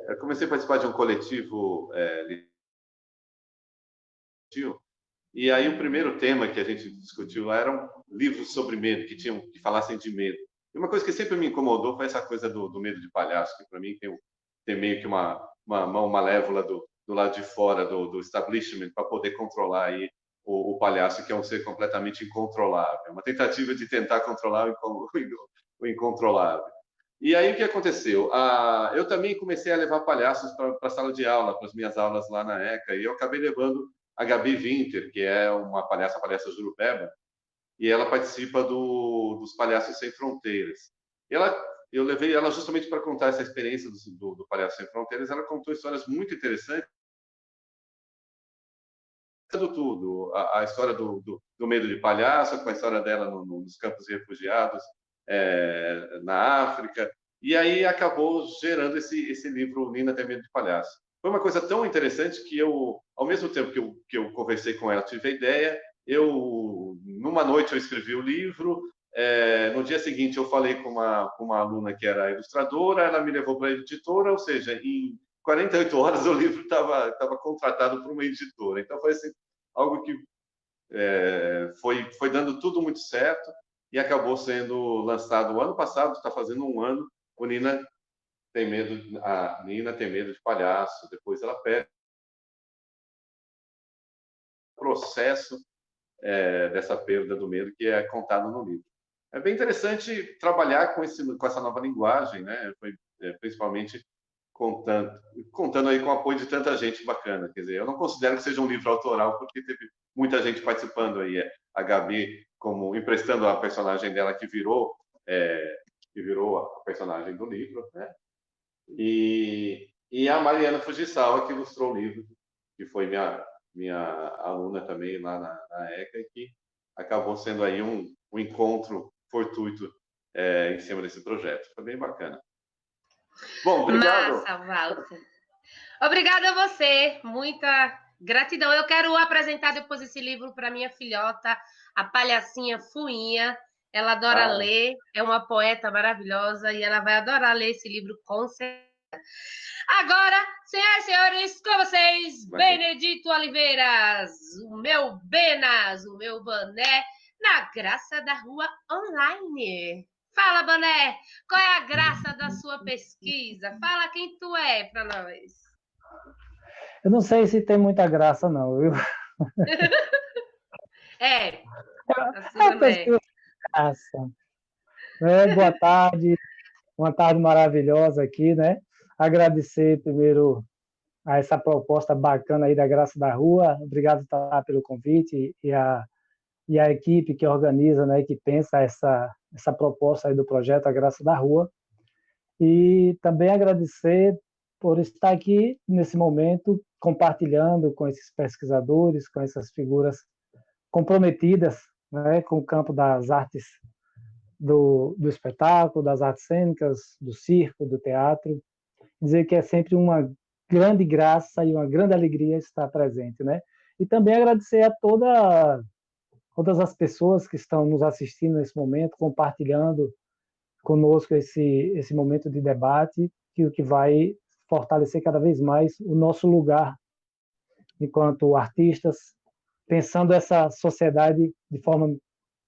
Eu comecei a participar de um coletivo e aí o primeiro tema que a gente discutiu eram livros sobre medo, que falassem de medo. E uma coisa que sempre me incomodou foi essa coisa do medo de palhaço, que para mim tem meio que uma mão malévola do lado de fora do establishment para poder controlar aí o palhaço, que é um ser completamente incontrolável. É uma tentativa de tentar controlar o incontrolável. E aí o que aconteceu? Eu também comecei a levar palhaços para a sala de aula, para as minhas aulas lá na ECA, e eu acabei levando a Gabi Winter, que é uma palhaça jurupeba, e ela participa dos Palhaços Sem Fronteiras. Eu levei ela justamente para contar essa experiência do Palhaço Sem Fronteiras. Ela contou histórias muito interessantes, tudo, a história do medo de palhaço, com a história dela nos campos de refugiados na África, e aí acabou gerando esse livro Nina Tem Medo de Palhaço. Foi uma coisa tão interessante que ao mesmo tempo que eu conversei com ela, tive a ideia, numa noite eu escrevi o livro, no dia seguinte eu falei com uma aluna que era ilustradora, ela me levou para a editora, ou seja, em 48 horas o livro estava contratado por uma editora. Então foi assim, algo que foi dando tudo muito certo e acabou sendo lançado o ano passado, está fazendo um ano. A Nina tem medo de palhaço, depois ela perde o processo dessa perda do medo que é contado no livro. É bem interessante trabalhar com essa nova linguagem, né? Principalmente contando aí com o apoio de tanta gente bacana. Quer dizer, eu não considero que seja um livro autoral, porque teve muita gente participando aí. A Gabi, como emprestando a personagem dela, que virou a personagem do livro, né? E a Mariana Fujisawa, que ilustrou o livro, que foi minha aluna também lá na ECA, e que acabou sendo aí um encontro fortuito em cima desse projeto. Foi bem bacana. Bom, obrigado. Massa, Walter. Obrigada a você, muita gratidão. Eu quero apresentar depois esse livro para minha filhota, a palhacinha Fuinha. Ela adora ler, é uma poeta maravilhosa e ela vai adorar ler esse livro com certeza. Agora, senhoras e senhores, com vocês, Benedito Oliveiras, o meu Benas, o meu Boné, na Graça da Rua Online. Fala, Boné, qual é a graça da sua pesquisa? Fala quem tu é para nós. Eu não sei se tem muita graça, não, viu? A sua pesquisa de graça. Boa tarde, uma tarde maravilhosa aqui, né? Agradecer primeiro a essa proposta bacana aí da Graça da Rua. Obrigado, Tata, pelo convite e a equipe que organiza, né, que pensa essa proposta aí do projeto A Graça da Rua. E também agradecer por estar aqui nesse momento compartilhando com esses pesquisadores, com essas figuras comprometidas, né, com o campo das artes do espetáculo, das artes cênicas, do circo, do teatro. Dizer que é sempre uma grande graça e uma grande alegria estar presente, né? E também agradecer a todas as pessoas que estão nos assistindo nesse momento, compartilhando conosco esse momento de debate, que vai fortalecer cada vez mais o nosso lugar enquanto artistas, pensando essa sociedade de forma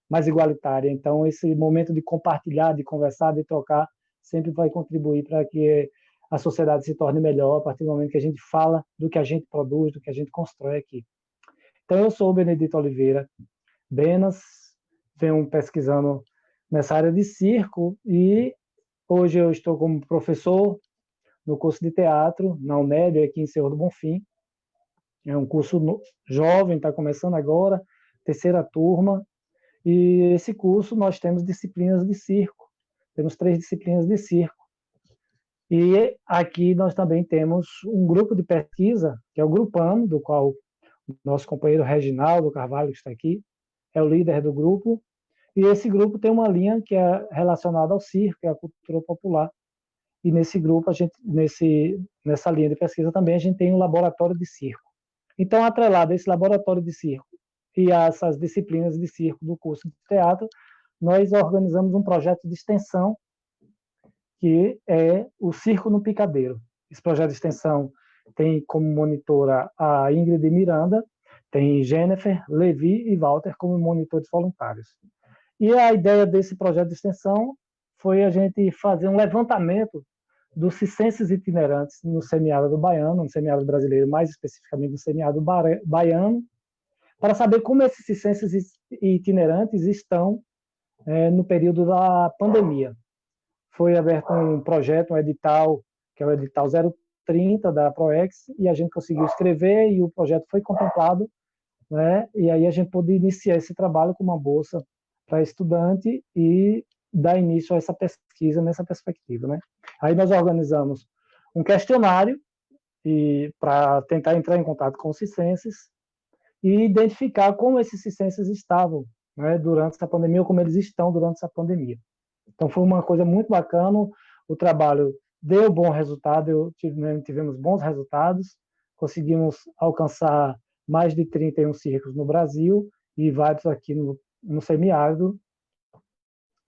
mais igualitária. Então, esse momento de compartilhar, de conversar, de trocar, sempre vai contribuir para que a sociedade se torne melhor a partir do momento que a gente fala do que a gente produz, do que a gente constrói aqui. Então, eu sou o Benedito Oliveira Benas, venho pesquisando nessa área de circo e hoje eu estou como professor no curso de teatro na UNEB, aqui em Senhor do Bonfim. É um curso jovem, está começando agora, terceira turma, e esse curso nós temos disciplinas de circo, temos 3 disciplinas de circo. E aqui nós também temos um grupo de pesquisa, que é o Grupano, do qual o nosso companheiro Reginaldo Carvalho, que está aqui, é o líder do grupo, e esse grupo tem uma linha que é relacionada ao circo, que é a cultura popular. E nesse grupo, nessa linha de pesquisa também, a gente tem um laboratório de circo. Então, atrelado a esse laboratório de circo e a essas disciplinas de circo do curso de teatro, nós organizamos um projeto de extensão, que é o Circo no Picadeiro. Esse projeto de extensão tem como monitora a Ingrid Miranda, tem Jennifer, Levi e Walter como monitores voluntários. E a ideia desse projeto de extensão foi a gente fazer um levantamento dos circenses itinerantes no semiárido baiano, no semiárido brasileiro, mais especificamente no semiárido baiano, para saber como esses circenses itinerantes estão no período da pandemia. Foi aberto um projeto, um edital, que é o edital 030 da ProEx, e a gente conseguiu escrever e o projeto foi contemplado, né? E aí a gente pôde iniciar esse trabalho com uma bolsa para estudante e dar início a essa pesquisa nessa perspectiva, né? Aí nós organizamos um questionário para tentar entrar em contato com os circenses e identificar como esses circenses estavam, né, durante essa pandemia, ou como eles estão durante essa pandemia. Então foi uma coisa muito bacana, o trabalho deu bom resultado, tivemos bons resultados, conseguimos alcançar mais de 31 circos no Brasil e vários aqui no semiárido,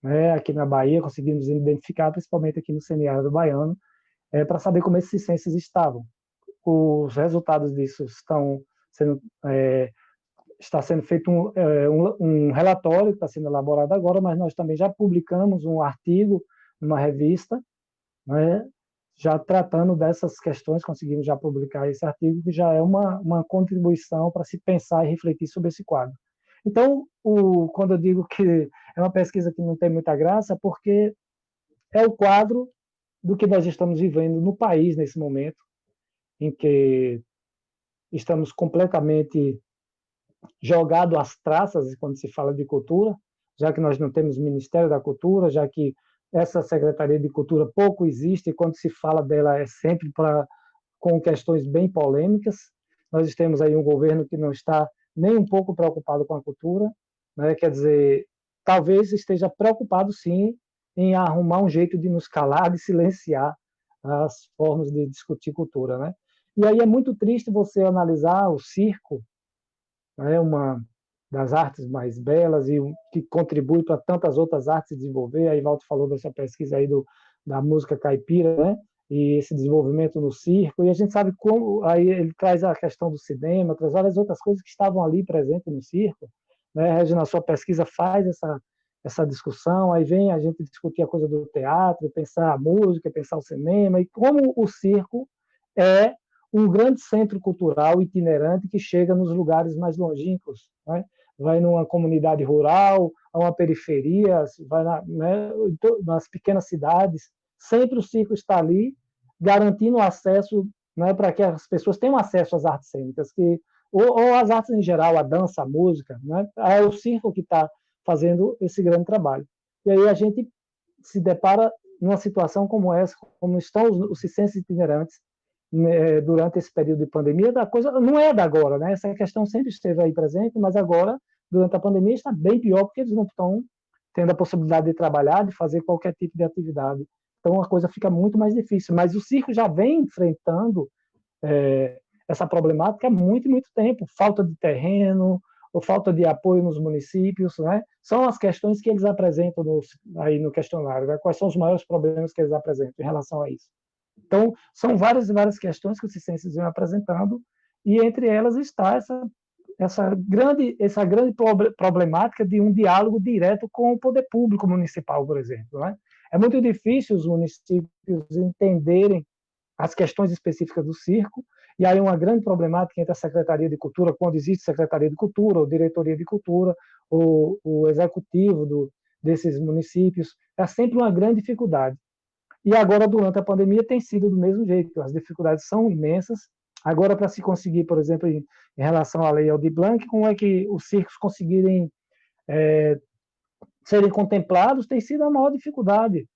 né, aqui na Bahia, conseguimos identificar, principalmente aqui no semiárido baiano, para saber como esses circenses estavam. Os resultados disso está sendo feito um relatório que está sendo elaborado agora, mas nós também já publicamos um artigo numa revista, né, já tratando dessas questões, conseguimos já publicar esse artigo, que já é uma contribuição para se pensar e refletir sobre esse quadro. Então, quando eu digo que é uma pesquisa que não tem muita graça, porque é o quadro do que nós estamos vivendo no país nesse momento, em que estamos completamente jogados às traças quando se fala de cultura, já que nós não temos Ministério da Cultura, já que essa Secretaria de Cultura pouco existe, e quando se fala dela é sempre com questões bem polêmicas. Nós temos aí um governo que não está nem um pouco preocupado com a cultura, né? Quer dizer, talvez esteja preocupado, sim, em arrumar um jeito de nos calar, de silenciar as formas de discutir cultura, né? E aí é muito triste você analisar o circo, né, uma das artes mais belas e que contribui para tantas outras artes se desenvolver. Aí Valdo falou dessa pesquisa aí da música caipira, né? E esse desenvolvimento no circo, e a gente sabe como, aí ele traz a questão do cinema, traz várias outras coisas que estavam ali presentes no circo, né? A Regina, na sua pesquisa faz essa discussão, aí vem a gente discutir a coisa do teatro, pensar a música, pensar o cinema, e como o circo é um grande centro cultural itinerante que chega nos lugares mais longínquos, né? Vai numa comunidade rural, a uma periferia, vai nas pequenas cidades, sempre o circo está ali, garantindo acesso, né, para que as pessoas tenham acesso às artes cênicas, ou às artes em geral, a dança, a música, né? É o circo que está fazendo esse grande trabalho. E aí a gente se depara numa situação como essa, como estão os circenses itinerantes, né, durante esse período de pandemia. Da coisa não é da agora, né? Essa questão sempre esteve aí presente, mas agora, durante a pandemia, está bem pior, porque eles não estão tendo a possibilidade de trabalhar, de fazer qualquer tipo de atividade. Então a coisa fica muito mais difícil. Mas o circo já vem enfrentando essa problemática há muito, muito tempo. Falta de terreno, ou falta de apoio nos municípios, né? São as questões que eles apresentam aí no questionário, né? Quais são os maiores problemas que eles apresentam em relação a isso. Então, são várias e várias questões que os circenses vêm apresentando, e entre elas está essa grande problemática de um diálogo direto com o poder público municipal, por exemplo, né? É muito difícil os municípios entenderem as questões específicas do circo, e aí uma grande problemática entre a Secretaria de Cultura, quando existe Secretaria de Cultura, ou Diretoria de Cultura, ou o executivo desses municípios, é sempre uma grande dificuldade. E agora, durante a pandemia, tem sido do mesmo jeito, as dificuldades são imensas. Agora, para se conseguir, por exemplo, em relação à Lei Aldir Blanc, como é que os circos conseguirem serem contemplados, tem sido a maior dificuldade,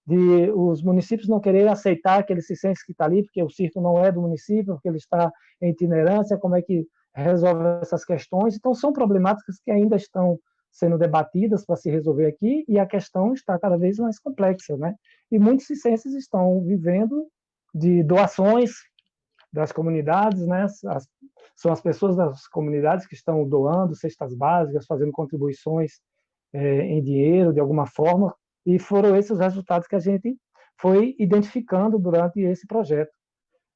de os municípios não quererem aceitar aquele circense que está ali, porque o circo não é do município, porque ele está em itinerância, como é que resolve essas questões. Então, são problemáticas que ainda estão sendo debatidas para se resolver aqui, e a questão está cada vez mais complexa, né? E muitos circenses estão vivendo de doações das comunidades, né? São as pessoas das comunidades que estão doando cestas básicas, fazendo contribuições em dinheiro, de alguma forma, e foram esses os resultados que a gente foi identificando durante esse projeto.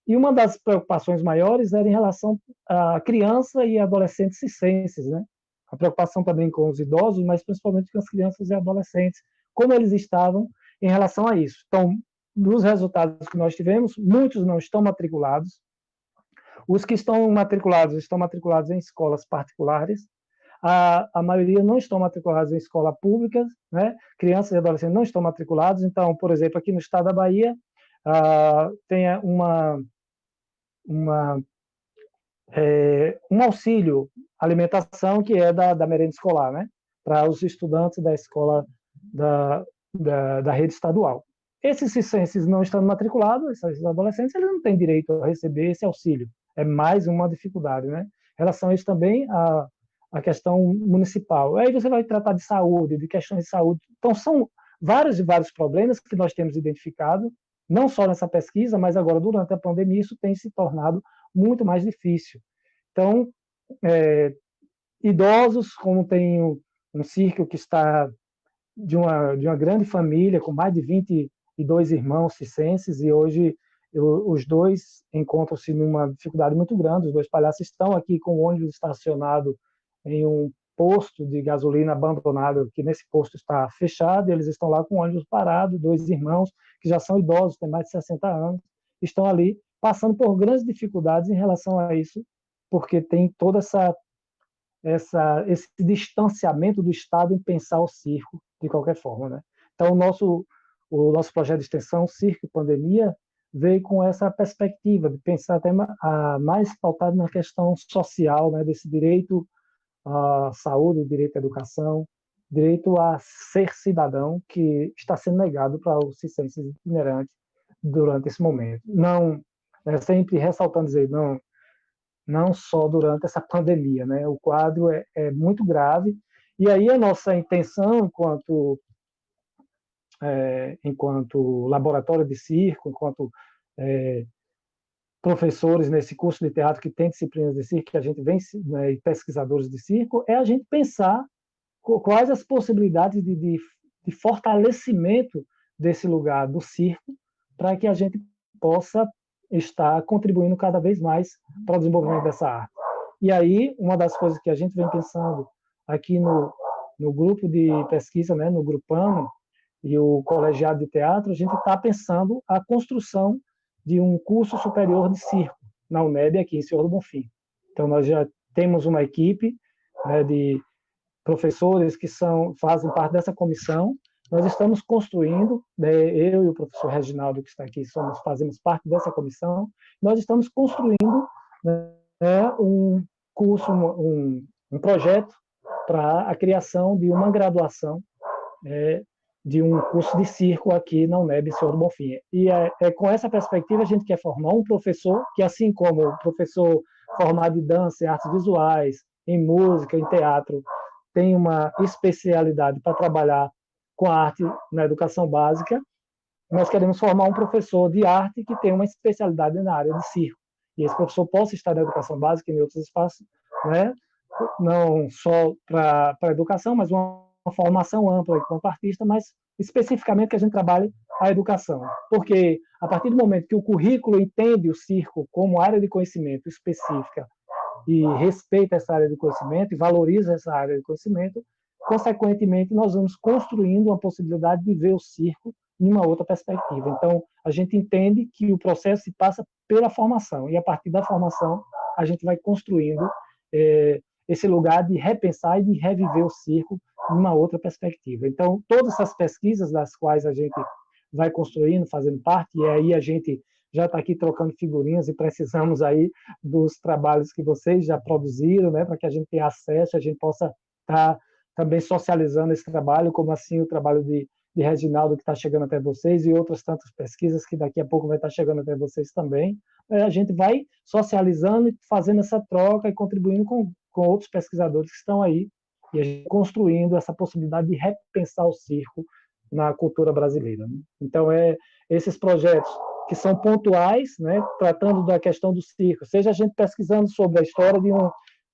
E uma das preocupações maiores era em relação à criança e adolescentes circenses, né? A preocupação também com os idosos, mas principalmente com as crianças e adolescentes, como eles estavam em relação a isso. Então, dos resultados que nós tivemos, muitos não estão matriculados. Os que estão matriculados em escolas particulares. A maioria não estão matriculados em escola pública, né? Crianças e adolescentes não estão matriculados. Então, por exemplo, aqui no estado da Bahia, tem um auxílio alimentação que é da merenda escolar, né? Para os estudantes da escola da rede estadual. Esses circenses não estão matriculados, esses adolescentes, eles não têm direito a receber esse auxílio. É mais uma dificuldade, né? Em relação a isso também, a questão municipal. Aí você vai tratar de saúde, de questões de saúde. Então, são vários e vários problemas que nós temos identificado, não só nessa pesquisa, mas agora, durante a pandemia, isso tem se tornado muito mais difícil. Então, idosos, como tem um circo que está de uma grande família, com mais de 22 irmãos circenses, e hoje os dois encontram-se numa dificuldade muito grande. Os dois palhaços estão aqui com o ônibus estacionado em um posto de gasolina abandonado, que nesse posto está fechado, e eles estão lá com o ônibus parado, dois irmãos que já são idosos, têm mais de 60 anos, estão ali passando por grandes dificuldades em relação a isso, porque tem toda esse distanciamento do Estado em pensar o circo de qualquer forma, né? Então, o nosso projeto de extensão, Circo e Pandemia, veio com essa perspectiva de pensar até mais pautado na questão social, né, desse direito à saúde, direito à educação, direito a ser cidadão, que está sendo negado para os circenses itinerantes durante esse momento. Não, sempre ressaltando, dizer, não só durante essa pandemia, né? O quadro é muito grave, e aí a nossa intenção, enquanto laboratório de circo, enquanto professores nesse curso de teatro que tem disciplinas de circo, que a gente vem, né, e pesquisadores de circo, é a gente pensar quais as possibilidades de fortalecimento desse lugar do circo, para que a gente possa estar contribuindo cada vez mais para o desenvolvimento dessa arte. E aí, uma das coisas que a gente vem pensando aqui no grupo de pesquisa, né, no Grupano, e o colegiado de teatro, a gente está pensando a construção de um curso superior de circo na UNEB, aqui em Senhor do Bonfim. Então, nós já temos uma equipe, né, de professores que fazem parte dessa comissão. Nós estamos construindo, né, eu e o professor Reginaldo, que está aqui, fazemos parte dessa comissão, nós estamos construindo, né, um curso, um projeto para a criação de uma graduação de um curso de circo aqui na UNEB, Senhor do Bonfim. E com essa perspectiva a gente quer formar um professor que, assim como o professor formado em dança, em artes visuais, em música, em teatro, tem uma especialidade para trabalhar com a arte na educação básica, nós queremos formar um professor de arte que tem uma especialidade na área de circo. E esse professor possa estar na educação básica e em outros espaços, né? Não só para a educação, mas uma formação ampla enquanto artista, mas especificamente que a gente trabalhe a educação. Porque a partir do momento que o currículo entende o circo como área de conhecimento específica e respeita essa área de conhecimento e valoriza essa área de conhecimento, consequentemente, nós vamos construindo uma possibilidade de ver o circo em uma outra perspectiva. Então, a gente entende que o processo se passa pela formação, e a partir da formação, a gente vai construindo esse lugar de repensar e de reviver o circo em uma outra perspectiva. Então, todas essas pesquisas das quais a gente vai construindo, fazendo parte, e aí a gente já está aqui trocando figurinhas e precisamos aí dos trabalhos que vocês já produziram, né, para que a gente tenha acesso, a gente possa estar também socializando esse trabalho, como assim o trabalho de Reginaldo, que está chegando até vocês, e outras tantas pesquisas que daqui a pouco vai estar chegando até vocês também. A gente vai socializando e fazendo essa troca e contribuindo com outros pesquisadores que estão aí, e a gente construindo essa possibilidade de repensar o circo na cultura brasileira, né? Então, esses projetos que são pontuais, né, tratando da questão do circo, seja a gente pesquisando sobre a história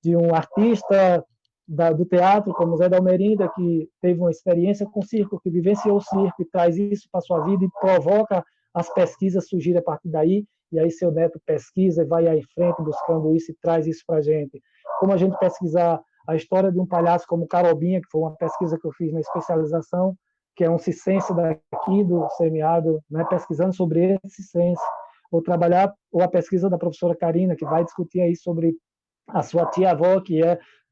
de um artista do teatro, como Zé Dalmerinda, que teve uma experiência com circo, que vivenciou o circo e traz isso para a sua vida e provoca as pesquisas surgirem a partir daí, e aí seu neto pesquisa e vai aí em frente buscando isso e traz isso para a gente. Como a gente pesquisar a história de um palhaço como Carobinha, que foi uma pesquisa que eu fiz na especialização, que é um circense daqui do semiárido, né, pesquisando sobre esse circense, ou a pesquisa da professora Karina, que vai discutir aí sobre a sua tia-avó, que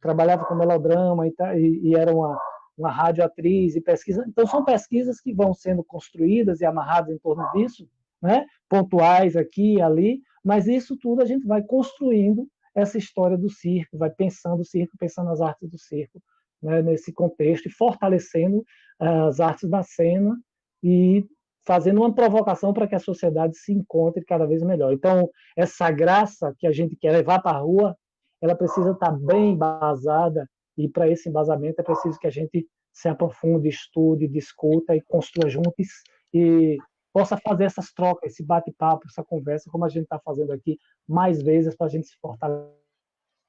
trabalhava com melodrama e era uma radioatriz e pesquisa. Então, são pesquisas que vão sendo construídas e amarradas em torno disso, né, pontuais aqui e ali, mas isso tudo a gente vai construindo essa história do circo, vai pensando o circo, pensando as artes do circo, né, nesse contexto, e fortalecendo as artes da cena e fazendo uma provocação para que a sociedade se encontre cada vez melhor. Então, essa graça que a gente quer levar para a rua, ela precisa estar bem embasada, e para esse embasamento é preciso que a gente se aprofunde, estude, discuta e construa juntos e possa fazer essas trocas, esse bate-papo, essa conversa, como a gente está fazendo aqui, mais vezes para a gente se fortalecer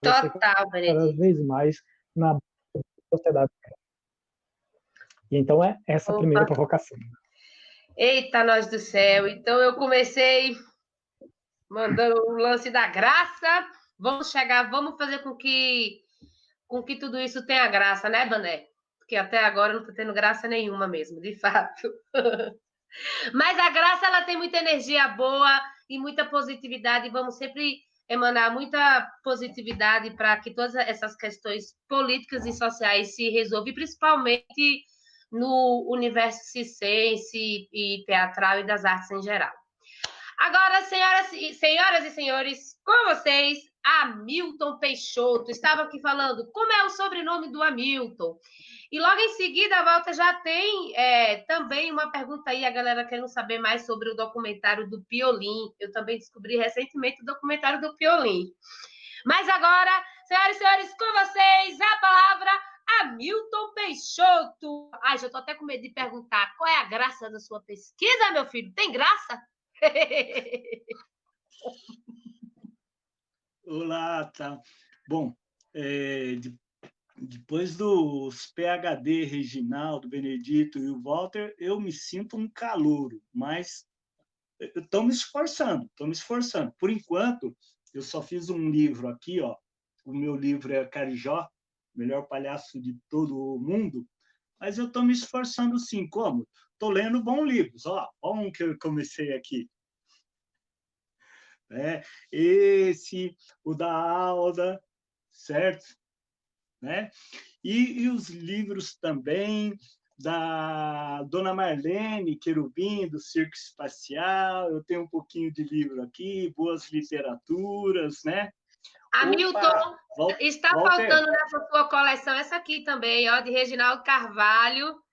Total, cada vez mais na sociedade. E então essa a primeira provocação. Eita, nós do céu. Então eu comecei mandando o lance da graça. Vamos chegar, vamos fazer com que tudo isso tenha graça, né, Bané? Porque até agora não está tendo graça nenhuma mesmo, de fato. Mas a graça, ela tem muita energia boa e muita positividade. Vamos sempre emanar muita positividade para que todas essas questões políticas e sociais se resolvam, principalmente no universo circense e teatral e das artes em geral. Agora, senhoras e senhores, com vocês, Hamilton Peixoto. Estava aqui falando como é o sobrenome do Hamilton. E logo em seguida, a Walter já tem também uma pergunta aí, a galera querendo saber mais sobre o documentário do Piolim. Eu também descobri recentemente o documentário do Piolim. Mas agora, senhoras e senhores, com vocês, a palavra Hamilton Peixoto. Ai, já estou até com medo de perguntar qual é a graça da sua pesquisa, meu filho? Tem graça? Olá, tá. Bom, depois dos PhD, Reginaldo, Benedito e o Walter, eu me sinto um calouro, mas estou me esforçando. Por enquanto, eu só fiz um livro aqui, ó. O meu livro é Carijó, melhor palhaço de todo o mundo, mas eu estou me esforçando sim. Como? Estou lendo bons livros. Ó um que eu comecei aqui. Esse, o da Alda, certo? Né? E os livros também da Dona Marlene Querubim, do Circo Espacial. Eu tenho um pouquinho de livro aqui, boas literaturas, né? Hamilton, está Walter. faltando nessa sua coleção essa aqui também, ó, de Reginaldo Carvalho.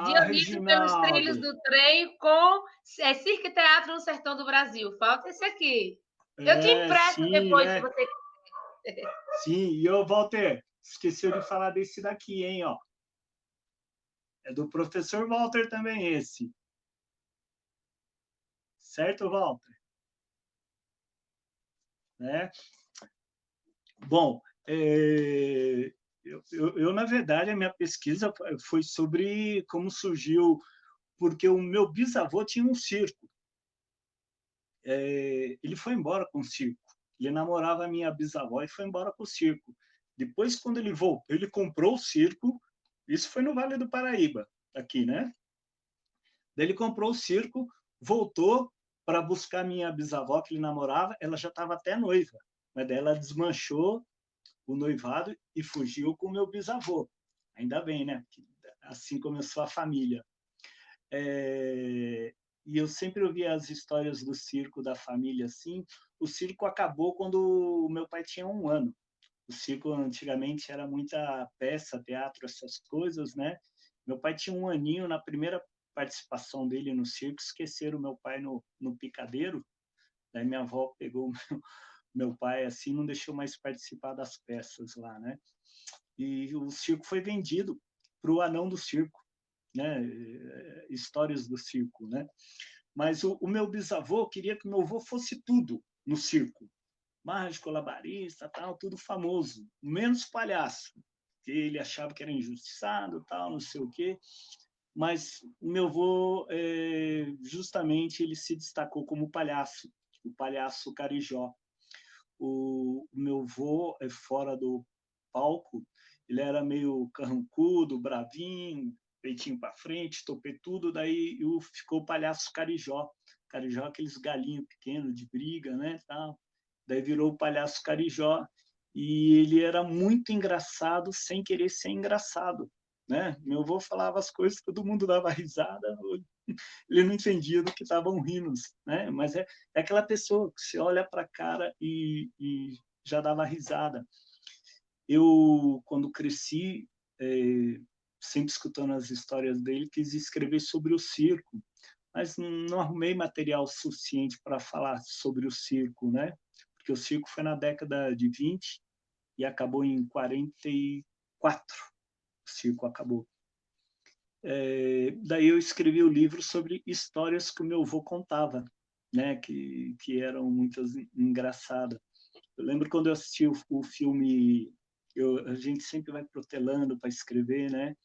Dionísio pelos trilhos do trem com Circo e Teatro no Sertão do Brasil. Falta esse aqui. Eu te empresto depois, né? Se você quiser. Sim, e o Walter, esqueceu de falar desse daqui, hein? Ó. É do professor Walter também, esse. Certo, Walter? Né? Bom, eu, na verdade, a minha pesquisa foi sobre como surgiu, porque o meu bisavô tinha um circo. Ele foi embora com o circo. Ele namorava a minha bisavó e foi embora com o circo. Depois, quando ele voltou, ele comprou o circo. Isso foi no Vale do Paraíba, aqui, né? Daí ele comprou o circo, voltou para buscar minha bisavó, que ele namorava. Ela já estava até noiva, mas daí ela desmanchou o noivado e fugiu com o meu bisavô. Ainda bem, né? Assim começou a família. E eu sempre ouvia as histórias do circo da família assim. O circo acabou quando o meu pai tinha 1 ano. O circo antigamente era muita peça, teatro, essas coisas, né? Meu pai tinha 1 aninho, na primeira participação dele no circo, esqueceram meu pai no picadeiro. Daí minha avó pegou meu pai assim, não deixou mais participar das peças lá, né? E o circo foi vendido para o anão do circo, né? Histórias do circo, né? Mas o meu bisavô queria que meu avô fosse tudo no circo. Mágico, labarista, tal, tudo famoso. Menos palhaço, que ele achava que era injustiçado, tal, não sei o quê. Mas o meu avô, justamente, ele se destacou como palhaço, o palhaço Carijó. O meu avô, fora do palco, ele era meio carrancudo, bravinho, peitinho para frente, topetudo, daí ficou o palhaço Carijó. Carijó, aqueles galinhos pequenos de briga, né, tal. Daí virou o palhaço Carijó, e ele era muito engraçado sem querer ser engraçado, né? Meu avô falava as coisas, todo mundo dava risada, ele não entendia do que estavam rindo, né? Mas é aquela pessoa que você olha para a cara e já dava risada. Eu, quando cresci, sempre escutando as histórias dele, quis escrever sobre o circo, mas não arrumei material suficiente para falar sobre o circo, né? Porque o circo foi na década de 20 e acabou em 44. O circo acabou. Daí eu escrevi o livro sobre histórias que o meu avô contava, né? Que eram muitas engraçadas. Eu lembro quando eu assisti o filme, a gente sempre vai protelando para escrever, né?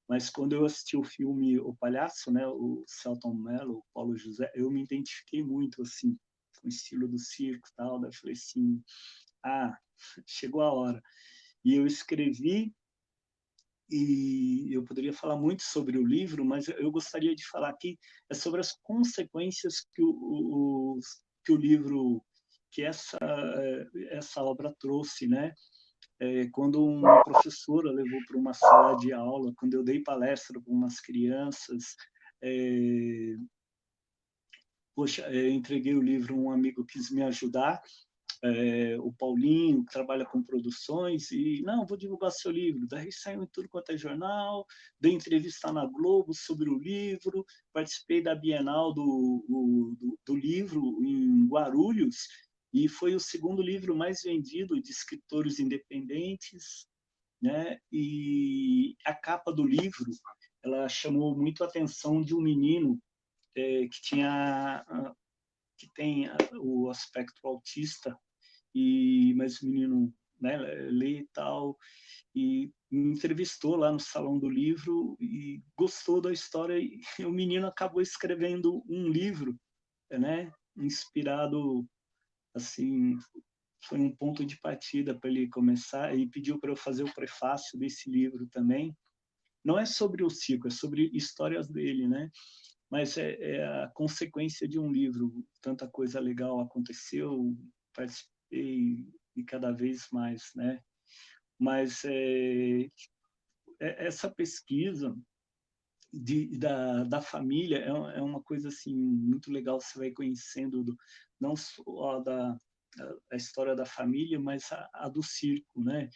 Mas quando eu assisti o filme O Palhaço, né? O Selton Mello, o Paulo José, eu me identifiquei muito, assim. com o estilo do circo e tal. Daí eu falei assim, chegou a hora. E eu escrevi, e eu poderia falar muito sobre o livro, mas eu gostaria de falar aqui sobre as consequências que que o livro, que essa obra trouxe, né? Quando uma professora levou para uma sala de aula, quando eu dei palestra para umas crianças, eu entreguei o livro, um amigo quis me ajudar, o Paulinho, que trabalha com produções, e, não, vou divulgar seu livro. Daí saiu em tudo quanto é jornal, dei entrevista na Globo sobre o livro, participei da Bienal do livro em Guarulhos, e foi o segundo livro mais vendido de escritores independentes, né? E a capa do livro, ela chamou muito a atenção de um menino que tem o aspecto autista, mas o menino, né, lê e tal, e me entrevistou lá no Salão do Livro e gostou da história, e o menino acabou escrevendo um livro, né, inspirado, assim, foi um ponto de partida para ele começar, e pediu para eu fazer o prefácio desse livro também. Não é sobre o circo, é sobre histórias dele, né? Mas é a consequência de um livro. Tanta coisa legal aconteceu, participei e cada vez mais, né? Mas essa pesquisa da família é uma coisa assim muito legal. Você vai conhecendo não só a história da família, mas a do circo, né?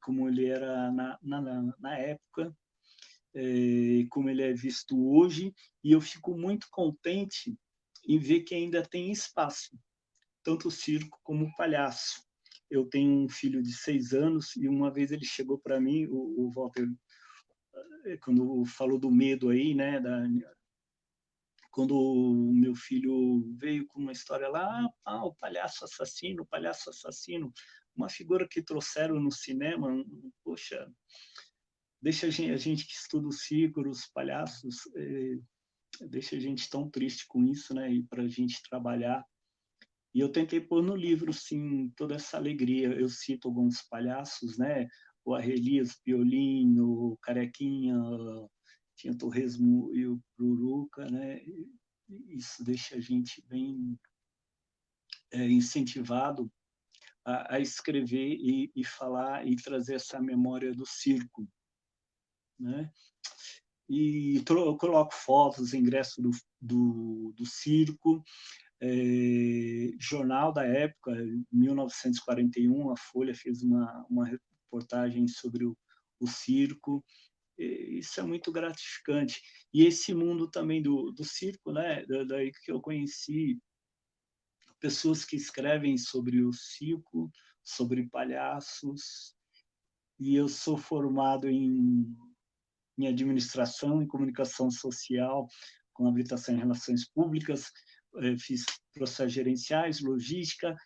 Como ele era na época, como ele é visto hoje, e eu fico muito contente em ver que ainda tem espaço, tanto o circo como o palhaço. Eu tenho um filho de 6 anos, e uma vez ele chegou para mim, o Walter, quando falou do medo aí, né, quando o meu filho veio com uma história lá, o palhaço assassino, uma figura que trouxeram no cinema, poxa, deixa a gente que estuda o circo, os palhaços, deixa a gente tão triste com isso, né? E para a gente trabalhar. E eu tentei pôr no livro, sim, toda essa alegria. Eu cito alguns palhaços, né? O Arrelias, Piolinho, o Carequinha, tinha o Torresmo e o Pururuca, né? Isso deixa a gente bem incentivado a escrever e falar e trazer essa memória do circo, né? E eu coloco fotos, ingresso do circo, jornal da época, 1941, a Folha fez uma reportagem sobre o circo. Isso é muito gratificante. E esse mundo também do circo, né? Daí que eu conheci pessoas que escrevem sobre o circo, sobre palhaços, e eu sou formado em administração e comunicação social, com habilitação em relações públicas, fiz processos gerenciais, logística,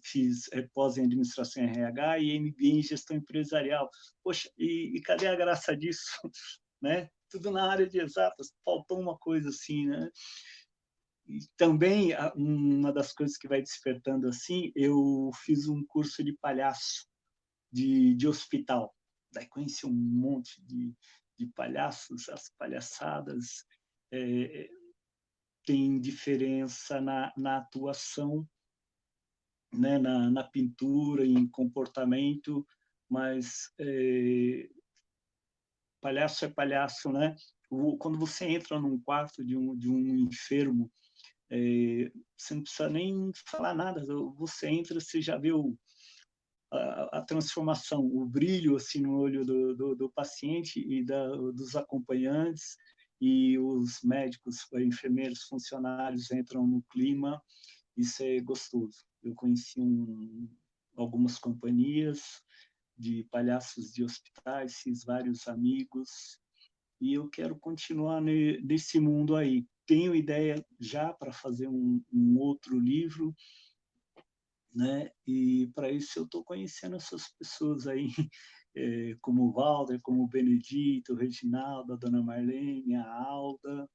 fiz pós em administração em RH e MBA em gestão empresarial. Poxa, e cadê a graça disso? Né? Tudo na área de exatas, faltou uma coisa assim, né? E também, uma das coisas que vai despertando assim, eu fiz um curso de palhaço, de hospital. Daí conheci um monte de palhaços, as palhaçadas tem diferença na atuação, né? na pintura, em comportamento, mas palhaço é palhaço, né? Quando você entra num quarto de um enfermo, você não precisa nem falar nada, você entra, você já vê a transformação, o brilho assim no olho do paciente e dos acompanhantes, e os médicos, enfermeiros, funcionários entram no clima. Isso é gostoso. Eu conheci algumas companhias de palhaços de hospitais, fiz vários amigos, e eu quero continuar nesse mundo aí. Tenho ideia já para fazer um outro livro, né? E para isso eu estou conhecendo essas pessoas aí, como o Walter, como o Benedito, o Reginaldo, a Dona Marlene, a Alda.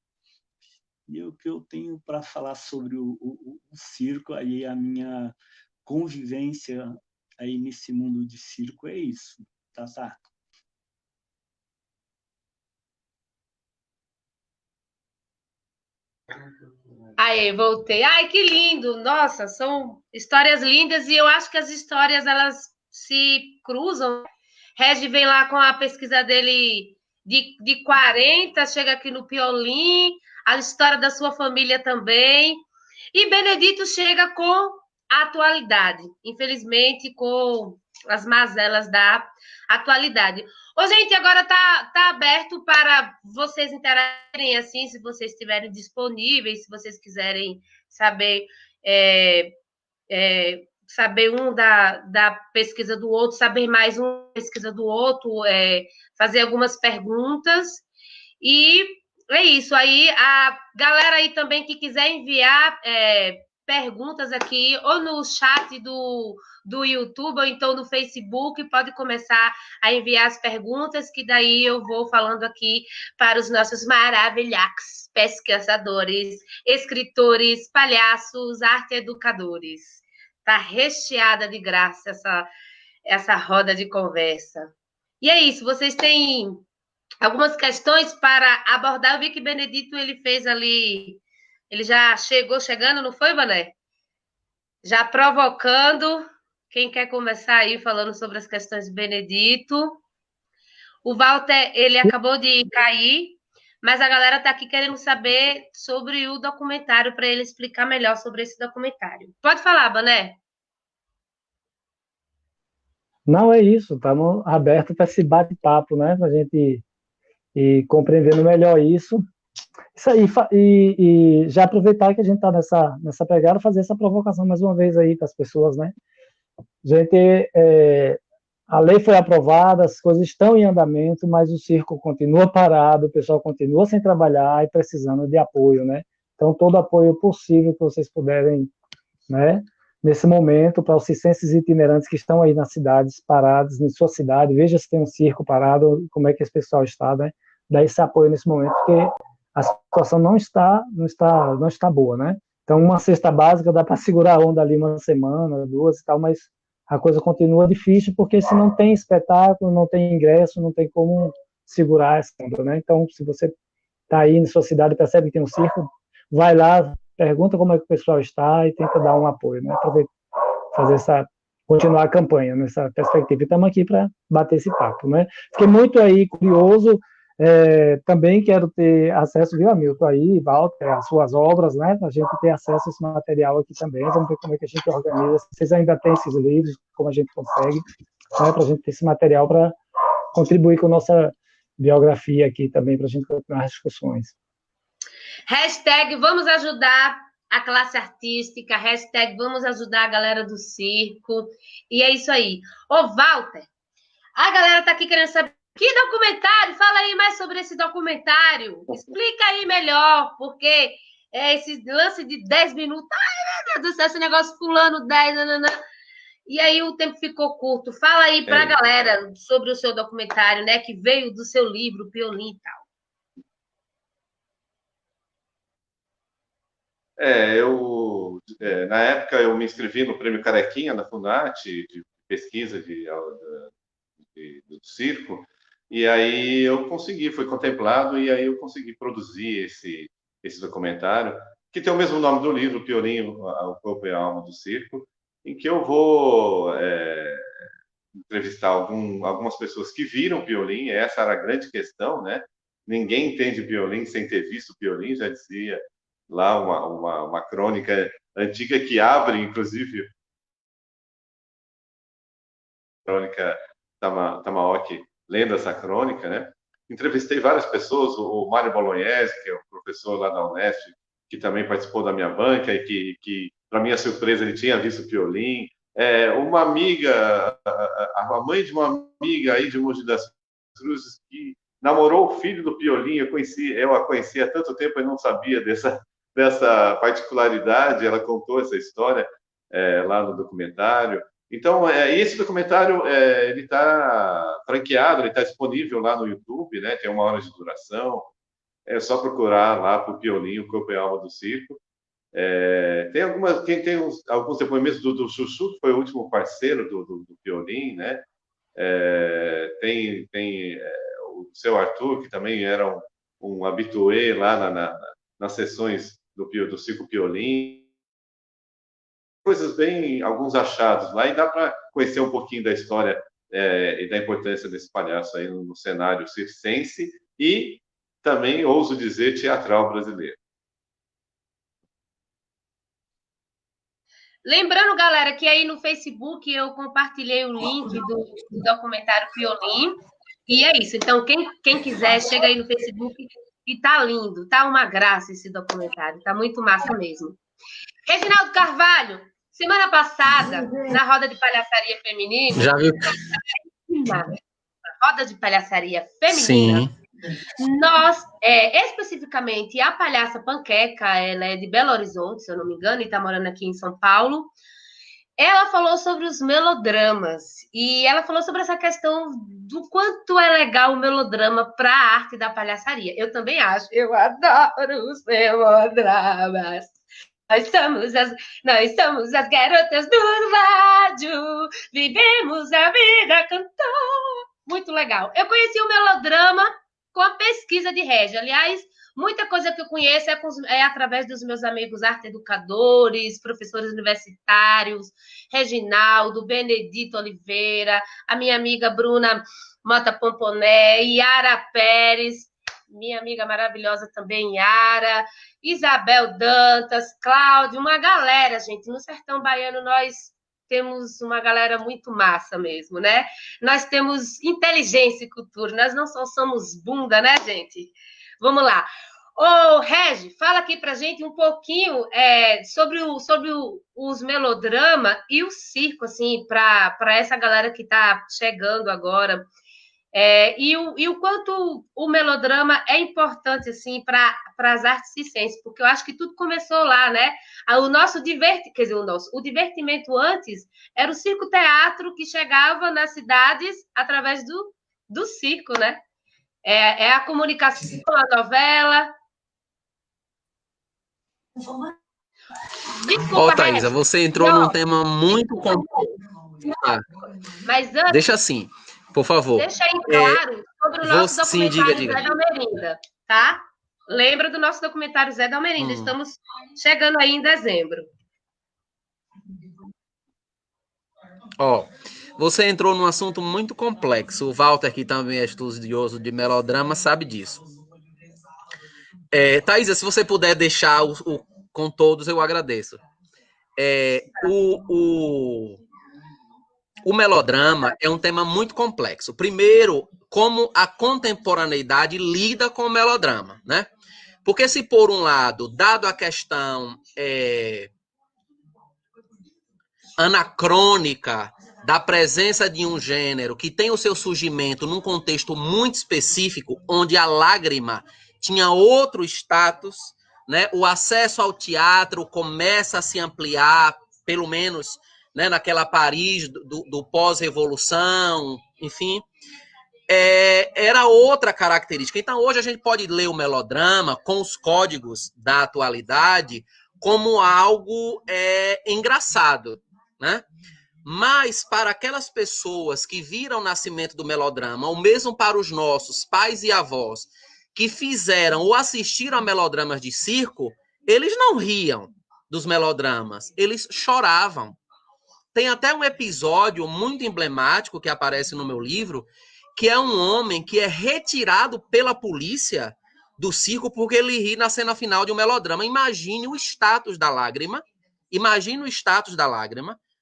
E o que eu tenho para falar sobre o circo, aí a minha convivência aí nesse mundo de circo é isso, tá? Aí, voltei. Ai, que lindo! Nossa, são histórias lindas e eu acho que as histórias elas se cruzam. Regi vem lá com a pesquisa dele de 40, chega aqui no Piolim, a história da sua família também. E Benedito chega com a atualidade, infelizmente, com as mazelas da atualidade. Ô, gente, agora tá aberto para vocês interagirem assim, se vocês estiverem disponíveis, se vocês quiserem saber, saber um da pesquisa do outro, saber mais um da pesquisa do outro, fazer algumas perguntas. E é isso. Aí, a galera aí também que quiser enviar perguntas aqui, ou no chat do YouTube, ou então no Facebook, pode começar a enviar as perguntas, que daí eu vou falando aqui para os nossos maravilhacos pesquisadores, escritores, palhaços, arte educadores. Está recheada de graça essa roda de conversa. E é isso, vocês têm algumas questões para abordar. Eu vi que Benedito ele fez ali, ele já chegando, não foi, Mané? Já provocando. Quem quer começar aí falando sobre as questões de Benedito? O Walter, ele acabou de cair, mas a galera está aqui querendo saber sobre o documentário, para ele explicar melhor sobre esse documentário. Pode falar, Mané. Não, é isso, estamos abertos para esse bate-papo, né? Para a gente ir compreendendo melhor isso. Isso aí, e já aproveitar que a gente está nessa pegada, fazer essa provocação mais uma vez aí para as pessoas, né? Gente, a lei foi aprovada, as coisas estão em andamento, mas o circo continua parado, o pessoal continua sem trabalhar e precisando de apoio, né? Então, todo apoio possível que vocês puderem, né? Nesse momento, para os circenses itinerantes que estão aí nas cidades, parados, em sua cidade, veja se tem um circo parado, como é que esse pessoal está, né? Dar esse apoio nesse momento, porque a situação não está boa, né? Então, uma cesta básica dá para segurar a onda ali uma semana, duas e tal, mas a coisa continua difícil, porque se não tem espetáculo, não tem ingresso, não tem como segurar essa onda, né? Então, se você está aí na sua cidade e percebe que tem um circo, vai lá, pergunta como é que o pessoal está e tenta dar um apoio, né? Fazer continuar a campanha nessa perspectiva. E estamos aqui para bater esse papo, né? Fiquei muito aí curioso, também quero ter acesso, viu, Hamilton, aí, Walter, as suas obras, né? Para a gente ter acesso a esse material aqui também. Vamos ver como é que a gente organiza. Vocês ainda têm esses livros, como a gente consegue, né? Para a gente ter esse material para contribuir com a nossa biografia aqui também, para a gente continuar as discussões. Hashtag vamos ajudar a classe artística, hashtag vamos ajudar a galera do circo. E é isso aí. Ô, Walter, a galera tá aqui querendo saber que documentário? Fala aí mais sobre esse documentário. Explica aí melhor, porque esse lance de 10 minutos. Ai, meu Deus do céu, esse negócio pulando 10, nanana. E aí o tempo ficou curto. Fala aí pra galera sobre o seu documentário, né? Que veio do seu livro, Piolim e tal. Na época eu me inscrevi no Prêmio Carequinha da Funarte de pesquisa do circo, e aí eu consegui, foi contemplado, e aí eu consegui produzir esse documentário, que tem o mesmo nome do livro, Piolim, o Corpo e a Alma do Circo, em que eu vou entrevistar algumas pessoas que viram Piolim. Essa era a grande questão, né? Ninguém entende Piolim sem ter visto Piolim, já dizia lá uma crônica antiga que abre, inclusive, a crônica Tamaoki, lendo essa crônica, né? Entrevistei várias pessoas, o Mário Bolognese, que é um professor lá da Unesp, que também participou da minha banca e que para minha surpresa, ele tinha visto Piolim. Uma amiga, a mãe de uma amiga aí de Mogi das Cruzes, que namorou o filho do Piolim. Eu a conhecia há tanto tempo e não sabia dessa particularidade. Ela contou essa história lá no documentário. Então, esse documentário ele está franqueado, ele está disponível lá no YouTube, né? Tem 1 hora de duração. É só procurar lá por Piolinho, Corpo e Alma do Circo. Tem alguns depoimentos do Chuchu, que foi o último parceiro do Piolim, né? Tem o seu Arthur, que também era um habitué lá nas sessões do Circo Piolim. Alguns achados lá, e dá para conhecer um pouquinho da história e da importância desse palhaço aí no cenário circense e também, ouso dizer, teatral brasileiro. Lembrando, galera, que aí no Facebook eu compartilhei o link do documentário Piolim. E é isso. Então, quem quiser, chega aí no Facebook e tá lindo. Tá uma graça esse documentário. Tá muito massa mesmo. Reginaldo Carvalho, semana passada, na Roda de Palhaçaria Feminina... Já viu? Na Roda de Palhaçaria Feminina... Sim. Nós, especificamente, a palhaça Panqueca, ela é de Belo Horizonte, se eu não me engano, e está morando aqui em São Paulo. Ela falou sobre os melodramas, e ela falou sobre essa questão do quanto é legal o melodrama para a arte da palhaçaria. Eu também acho, eu adoro os melodramas. Nós somos as garotas do rádio, vivemos a vida cantando. Muito legal. Eu conheci o melodrama com a pesquisa de Régia. Aliás, muita coisa que eu conheço é através dos meus amigos arte-educadores, professores universitários, Reginaldo, Benedito Oliveira, a minha amiga Bruna Mota Pomponé, Yara Pérez, minha amiga maravilhosa também, Yara, Isabel Dantas, Cláudio, uma galera, gente. No Sertão Baiano, nós temos uma galera muito massa mesmo, né? Nós temos inteligência e cultura, nós não só somos bunda, né, gente? Vamos lá. Ô, Regi, fala aqui pra gente um pouquinho sobre os melodramas e o circo, assim, para essa galera que tá chegando agora. E o quanto o melodrama é importante, assim, para as artes circenses, porque eu acho que tudo começou lá, né? O divertimento antes era o circo-teatro que chegava nas cidades através do circo, né? É a comunicação, a novela. Desculpa, Thaisa, você entrou num tema muito complexo. Mas antes, deixa assim, por favor. Deixa aí claro sobre o nosso documentário diga. Zé da Almerinda, tá? Lembra do nosso documentário Zé da Almerinda. Estamos chegando aí em dezembro. Você entrou num assunto muito complexo. O Walter, que também é estudioso de melodrama, sabe disso. Thaisa, se você puder deixar com todos, eu agradeço. O melodrama é um tema muito complexo. Primeiro, como a contemporaneidade lida com o melodrama, né? Porque se, por um lado, dado a questão anacrônica da presença de um gênero que tem o seu surgimento num contexto muito específico, onde a lágrima tinha outro status, né? O acesso ao teatro começa a se ampliar, pelo menos, né, naquela Paris do pós-revolução, enfim, era outra característica. Então, hoje a gente pode ler o melodrama com os códigos da atualidade como algo engraçado, né? Mas para aquelas pessoas que viram o nascimento do melodrama, ou mesmo para os nossos pais e avós, que fizeram ou assistiram a melodramas de circo, eles não riam dos melodramas, eles choravam. Tem até um episódio muito emblemático que aparece no meu livro, que é um homem que é retirado pela polícia do circo porque ele ri na cena final de um melodrama. Imagine o status da lágrima,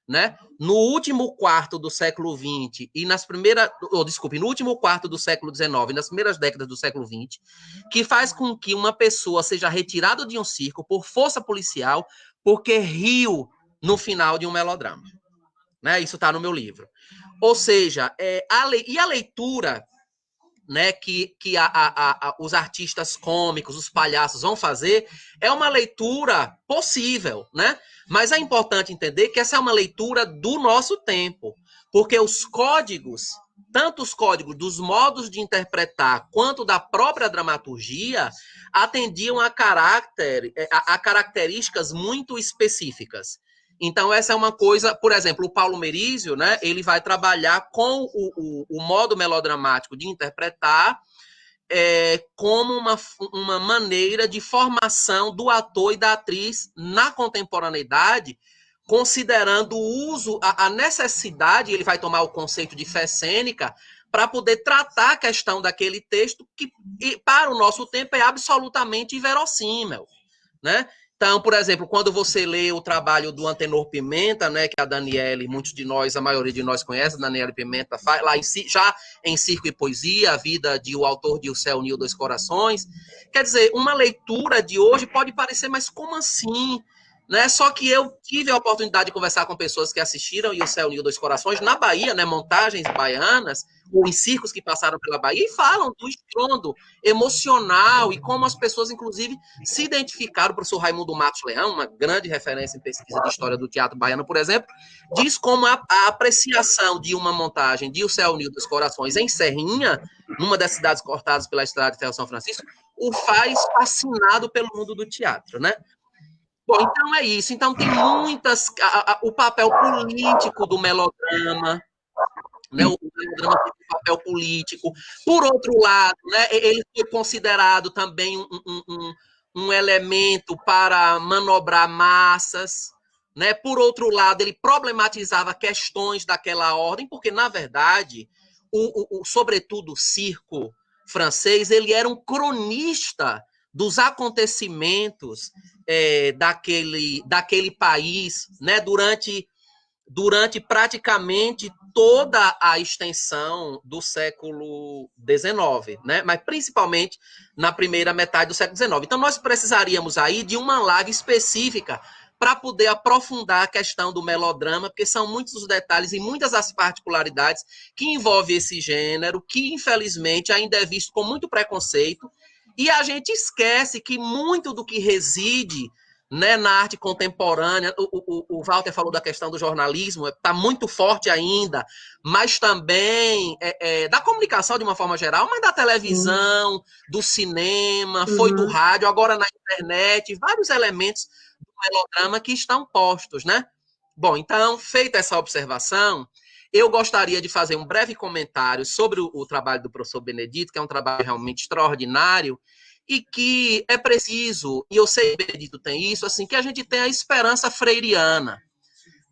né? No último quarto do século XX e no último quarto do século XIX e nas primeiras décadas do século XX, que faz com que uma pessoa seja retirada de um circo por força policial porque riu no final de um melodrama. Né? Isso está no meu livro. Ou seja, a leitura, né, que os artistas cômicos, os palhaços vão fazer, é uma leitura possível, né? Mas é importante entender que essa é uma leitura do nosso tempo, porque os códigos tanto os códigos dos modos de interpretar quanto da própria dramaturgia atendiam a características muito específicas. Então, essa é uma coisa, por exemplo, o Paulo Merizio, né, ele vai trabalhar com o modo melodramático de interpretar como uma maneira de formação do ator e da atriz na contemporaneidade, considerando o uso, a necessidade, ele vai tomar o conceito de fé cênica, para poder tratar a questão daquele texto que, para o nosso tempo, é absolutamente inverossímil, né? Então, por exemplo, quando você lê o trabalho do Antenor Pimenta, né, que a Daniele, muitos de nós, a maioria de nós conhece, a Daniele Pimenta faz lá já em Circo e Poesia, a vida de o autor de O Céu Uniu Dois Corações. Quer dizer, uma leitura de hoje pode parecer, mas como assim? Né? Só que eu tive a oportunidade de conversar com pessoas que assistiram E o Céu Uniu Dois Corações na Bahia, né, montagens baianas, ou em circos que passaram pela Bahia, e falam do estrondo emocional e como as pessoas, inclusive, se identificaram. O professor Raimundo Matos Leão, uma grande referência em pesquisa de história do teatro baiano, por exemplo, diz como a apreciação de uma montagem de O Céu Uniu Dois Corações em Serrinha, numa das cidades cortadas pela Estrada de Ferro São Francisco, o faz fascinado pelo mundo do teatro, né? Bom, então é isso. Então tem muitas... o papel político do melodrama, né? O melodrama tem um papel político. Por outro lado, né, ele foi considerado também um elemento para manobrar massas. Né? Por outro lado, ele problematizava questões daquela ordem, porque, na verdade, sobretudo o circo francês, ele era um cronista dos acontecimentos daquele país, né, durante praticamente toda a extensão do século XIX, né, mas principalmente na primeira metade do século XIX. Então, nós precisaríamos aí de uma live específica para poder aprofundar a questão do melodrama, porque são muitos os detalhes e muitas as particularidades que envolvem esse gênero, que, infelizmente, ainda é visto com muito preconceito. E a gente esquece que muito do que reside, né, na arte contemporânea, o Walter falou da questão do jornalismo, está muito forte ainda, mas também da comunicação de uma forma geral, mas da televisão, do cinema, foi do rádio, agora na internet, vários elementos do melodrama que estão postos, né? Bom, então, feita essa observação, eu gostaria de fazer um breve comentário sobre o trabalho do professor Benedito, que é um trabalho realmente extraordinário, e que é preciso, e eu sei que o Benedito tem isso, assim, que a gente tem a esperança freiriana,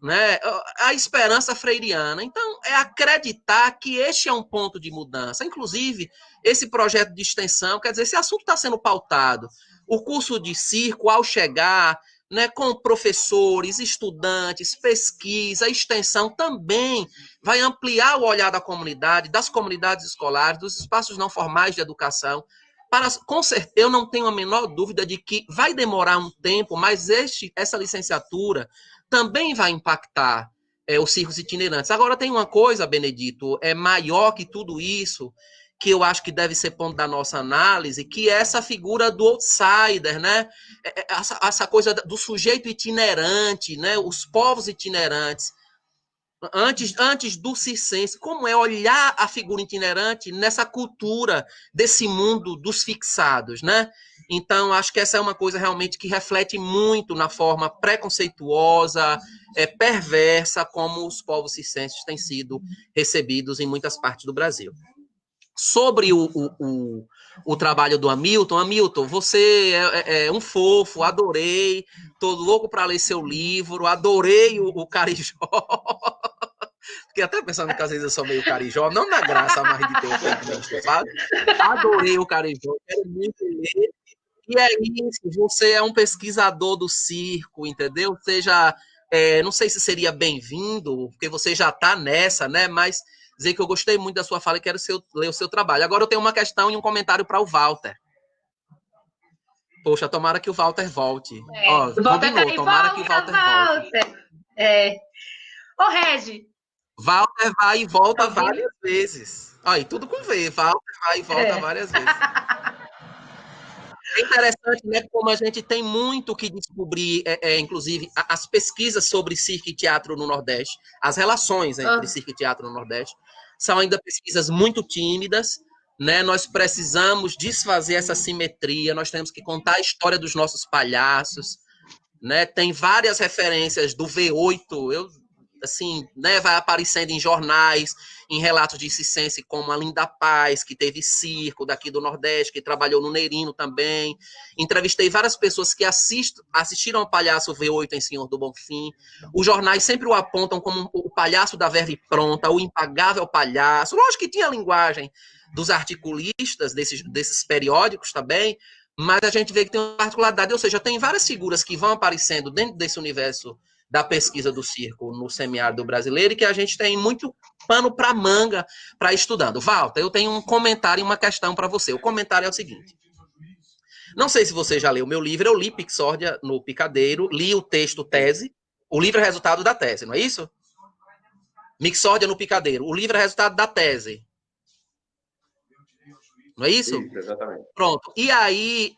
né? A esperança freiriana. Então, é acreditar que este é um ponto de mudança. Inclusive, esse projeto de extensão, quer dizer, esse assunto está sendo pautado. O curso de circo, ao chegar, né, com professores, estudantes, pesquisa, extensão, também vai ampliar o olhar da comunidade, das comunidades escolares, dos espaços não formais de educação. Com certeza, eu não tenho a menor dúvida de que vai demorar um tempo, mas essa licenciatura também vai impactar os circos itinerantes. Agora, tem uma coisa, Benedito, maior que tudo isso, que eu acho que deve ser ponto da nossa análise, que é essa figura do outsider, né? Essa coisa do sujeito itinerante, né? Os povos itinerantes. Antes do circense, como é olhar a figura itinerante nessa cultura desse mundo dos fixados, né? Então, acho que essa é uma coisa realmente que reflete muito na forma preconceituosa, perversa, como os povos circenses têm sido recebidos em muitas partes do Brasil. Sobre o trabalho do Hamilton. Hamilton, você é um fofo, adorei, tô louco para ler seu livro, adorei o Carijó. Fiquei até pensando que às vezes eu sou meio carijó, não na graça, mas de ter sabe? Adorei o Carijó, quero muito ler. E é isso, você é um pesquisador do circo, entendeu? Seja, não sei se seria bem-vindo, porque você já está nessa, né? Mas dizer que eu gostei muito da sua fala e quero ler o seu trabalho. Agora eu tenho uma questão e um comentário para o Walter. Poxa, tomara que o Walter volte. Ó, combinou, tomara que o Walter volte. Ô, Regi. Walter vai e volta várias vezes. Aí, tudo com V. Walter vai e volta várias vezes. É interessante, né, como a gente tem muito que descobrir, inclusive, as pesquisas sobre circo e teatro no Nordeste, as relações entre circo e teatro no Nordeste. são ainda pesquisas muito tímidas, né? Nós precisamos desfazer essa simetria, nós temos que contar a história dos nossos palhaços, né? Tem várias referências do V8, assim, né, vai aparecendo em jornais, em relatos de circense, como a Linda Paz, que teve circo daqui do Nordeste, que trabalhou no Nerino também. Entrevistei várias pessoas que assistiram ao palhaço V8 em Senhor do Bonfim. Os jornais sempre o apontam como o palhaço da verve pronta, o impagável palhaço. Lógico que tinha a linguagem dos articulistas desses periódicos também, mas a gente vê que tem uma particularidade, ou seja, tem várias figuras que vão aparecendo dentro desse universo da pesquisa do circo no semiárido brasileiro e que a gente tem muito pano para manga para estudando. Walter, eu tenho um comentário e uma questão para você. O comentário é o seguinte. Não sei se você já leu o meu livro, eu li Pixórdia no Picadeiro, li o texto tese, o livro é resultado da tese, não é isso? Mixórdia no Picadeiro, o livro é resultado da tese. Não é isso? Isso, exatamente. Pronto. E aí,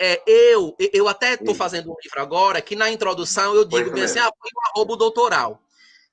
eu até estou fazendo um livro agora, que na introdução eu digo bem assim, foi um arrobo doutoral.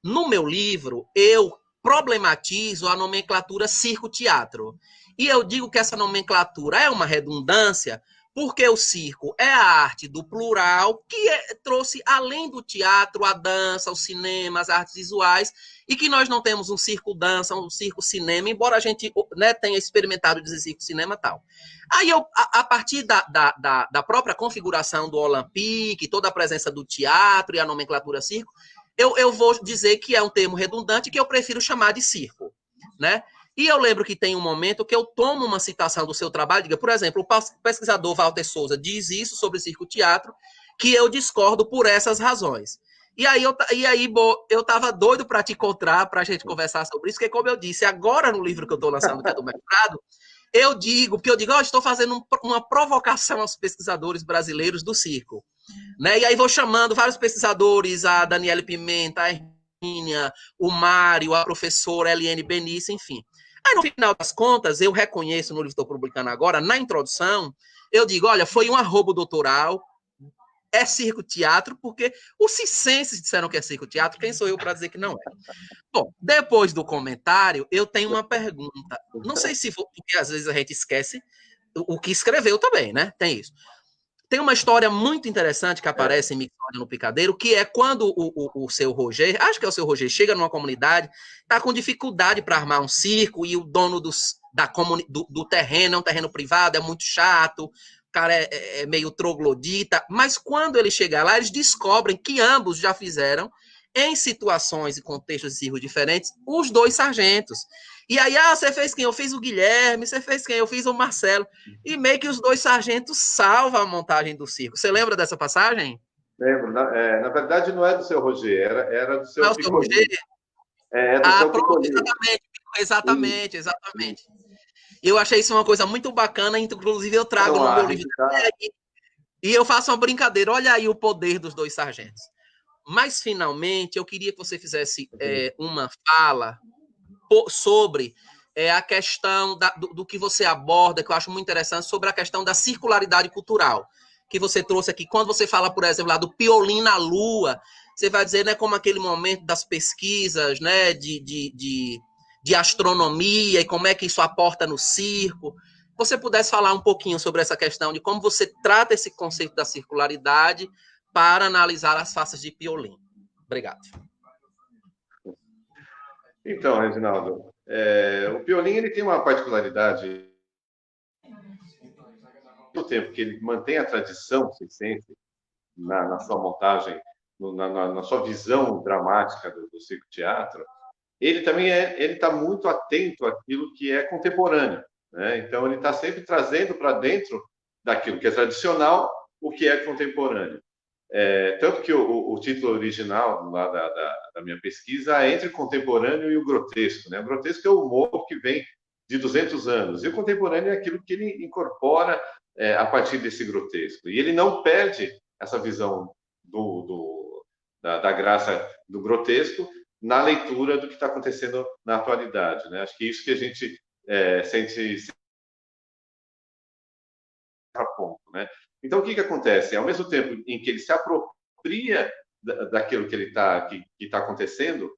No meu livro, eu problematizo a nomenclatura circo-teatro. E eu digo que essa nomenclatura é uma redundância, porque o circo é a arte do plural, que trouxe, além do teatro, a dança, o cinema, as artes visuais, e que nós não temos um circo-dança, um circo-cinema, embora a gente, né, tenha experimentado dizer circo-cinema e tal. Aí, a partir da própria configuração do Olympique, toda a presença do teatro e a nomenclatura circo, eu vou dizer que é um termo redundante que eu prefiro chamar de circo, né? E eu lembro que tem um momento que eu tomo uma citação do seu trabalho, diga, por exemplo, o pesquisador Walter Souza diz isso sobre circo-teatro, que eu discordo por essas razões. E aí eu estava doido para te encontrar, para a gente conversar sobre isso, porque, como eu disse, agora no livro que eu estou lançando, que é do mestrado, eu digo, estou fazendo uma provocação aos pesquisadores brasileiros do circo. Né? E aí vou chamando vários pesquisadores, a Daniele Pimenta, a Hermínia, o Mário, a professora Eliane Benício, enfim. Aí, no final das contas, eu reconheço no livro que estou publicando agora, na introdução, eu digo, olha, foi um arrobo doutoral, é circo-teatro, porque os circenses disseram que é circo-teatro, quem sou eu para dizer que não é? Bom, depois do comentário, eu tenho uma pergunta. Não sei se for, porque às vezes a gente esquece o que escreveu também, né? Tem isso. Tem uma história muito interessante que aparece em Mixórdia no Picadeiro, que é quando o seu Roger, acho que é o seu Roger, chega numa comunidade, está com dificuldade para armar um circo e o dono do terreno, é um terreno privado, é muito chato, o cara é meio troglodita, mas quando ele chega lá, eles descobrem que ambos já fizeram, em situações e contextos de circo diferentes, os dois sargentos. E aí, você fez quem? Eu fiz o Guilherme, você fez quem? Eu fiz o Marcelo. E meio que os dois sargentos salvam a montagem do circo. Você lembra dessa passagem? Lembro. Na verdade, não é do seu Roger, era do seu Picolino. Não é o seu Roger? É do seu Picolino. Exatamente. Eu achei isso uma coisa muito bacana, inclusive eu trago no meu livro. E eu faço uma brincadeira, olha aí o poder dos dois sargentos. Mas, finalmente, eu queria que você fizesse uma fala sobre a questão do que você aborda, que eu acho muito interessante, sobre a questão da circularidade cultural, que você trouxe aqui. Quando você fala, por exemplo, lá do Piolim na Lua, você vai dizer, né, como aquele momento das pesquisas, né, de astronomia e como é que isso aporta no circo. Se você pudesse falar um pouquinho sobre essa questão de como você trata esse conceito da circularidade para analisar as faces de Piolim. Obrigado. Então, Reginaldo, o Piolim ele tem uma particularidade no tempo que ele mantém a tradição circense na sua montagem, na sua visão dramática do circo-teatro, ele também está muito atento àquilo que é contemporâneo, né? Então, ele está sempre trazendo para dentro daquilo que é tradicional o que é contemporâneo. Tanto que o título original lá da minha pesquisa é entre o contemporâneo e o grotesco, né? O grotesco é o humor que vem de 200 anos, e o contemporâneo é aquilo que ele incorpora a partir desse grotesco. E ele não perde essa visão da graça do grotesco na leitura do que está acontecendo na atualidade, né? Acho que isso que a gente sente a ponto, né? Então, o que acontece? Ao mesmo tempo em que ele se apropria daquilo que está acontecendo,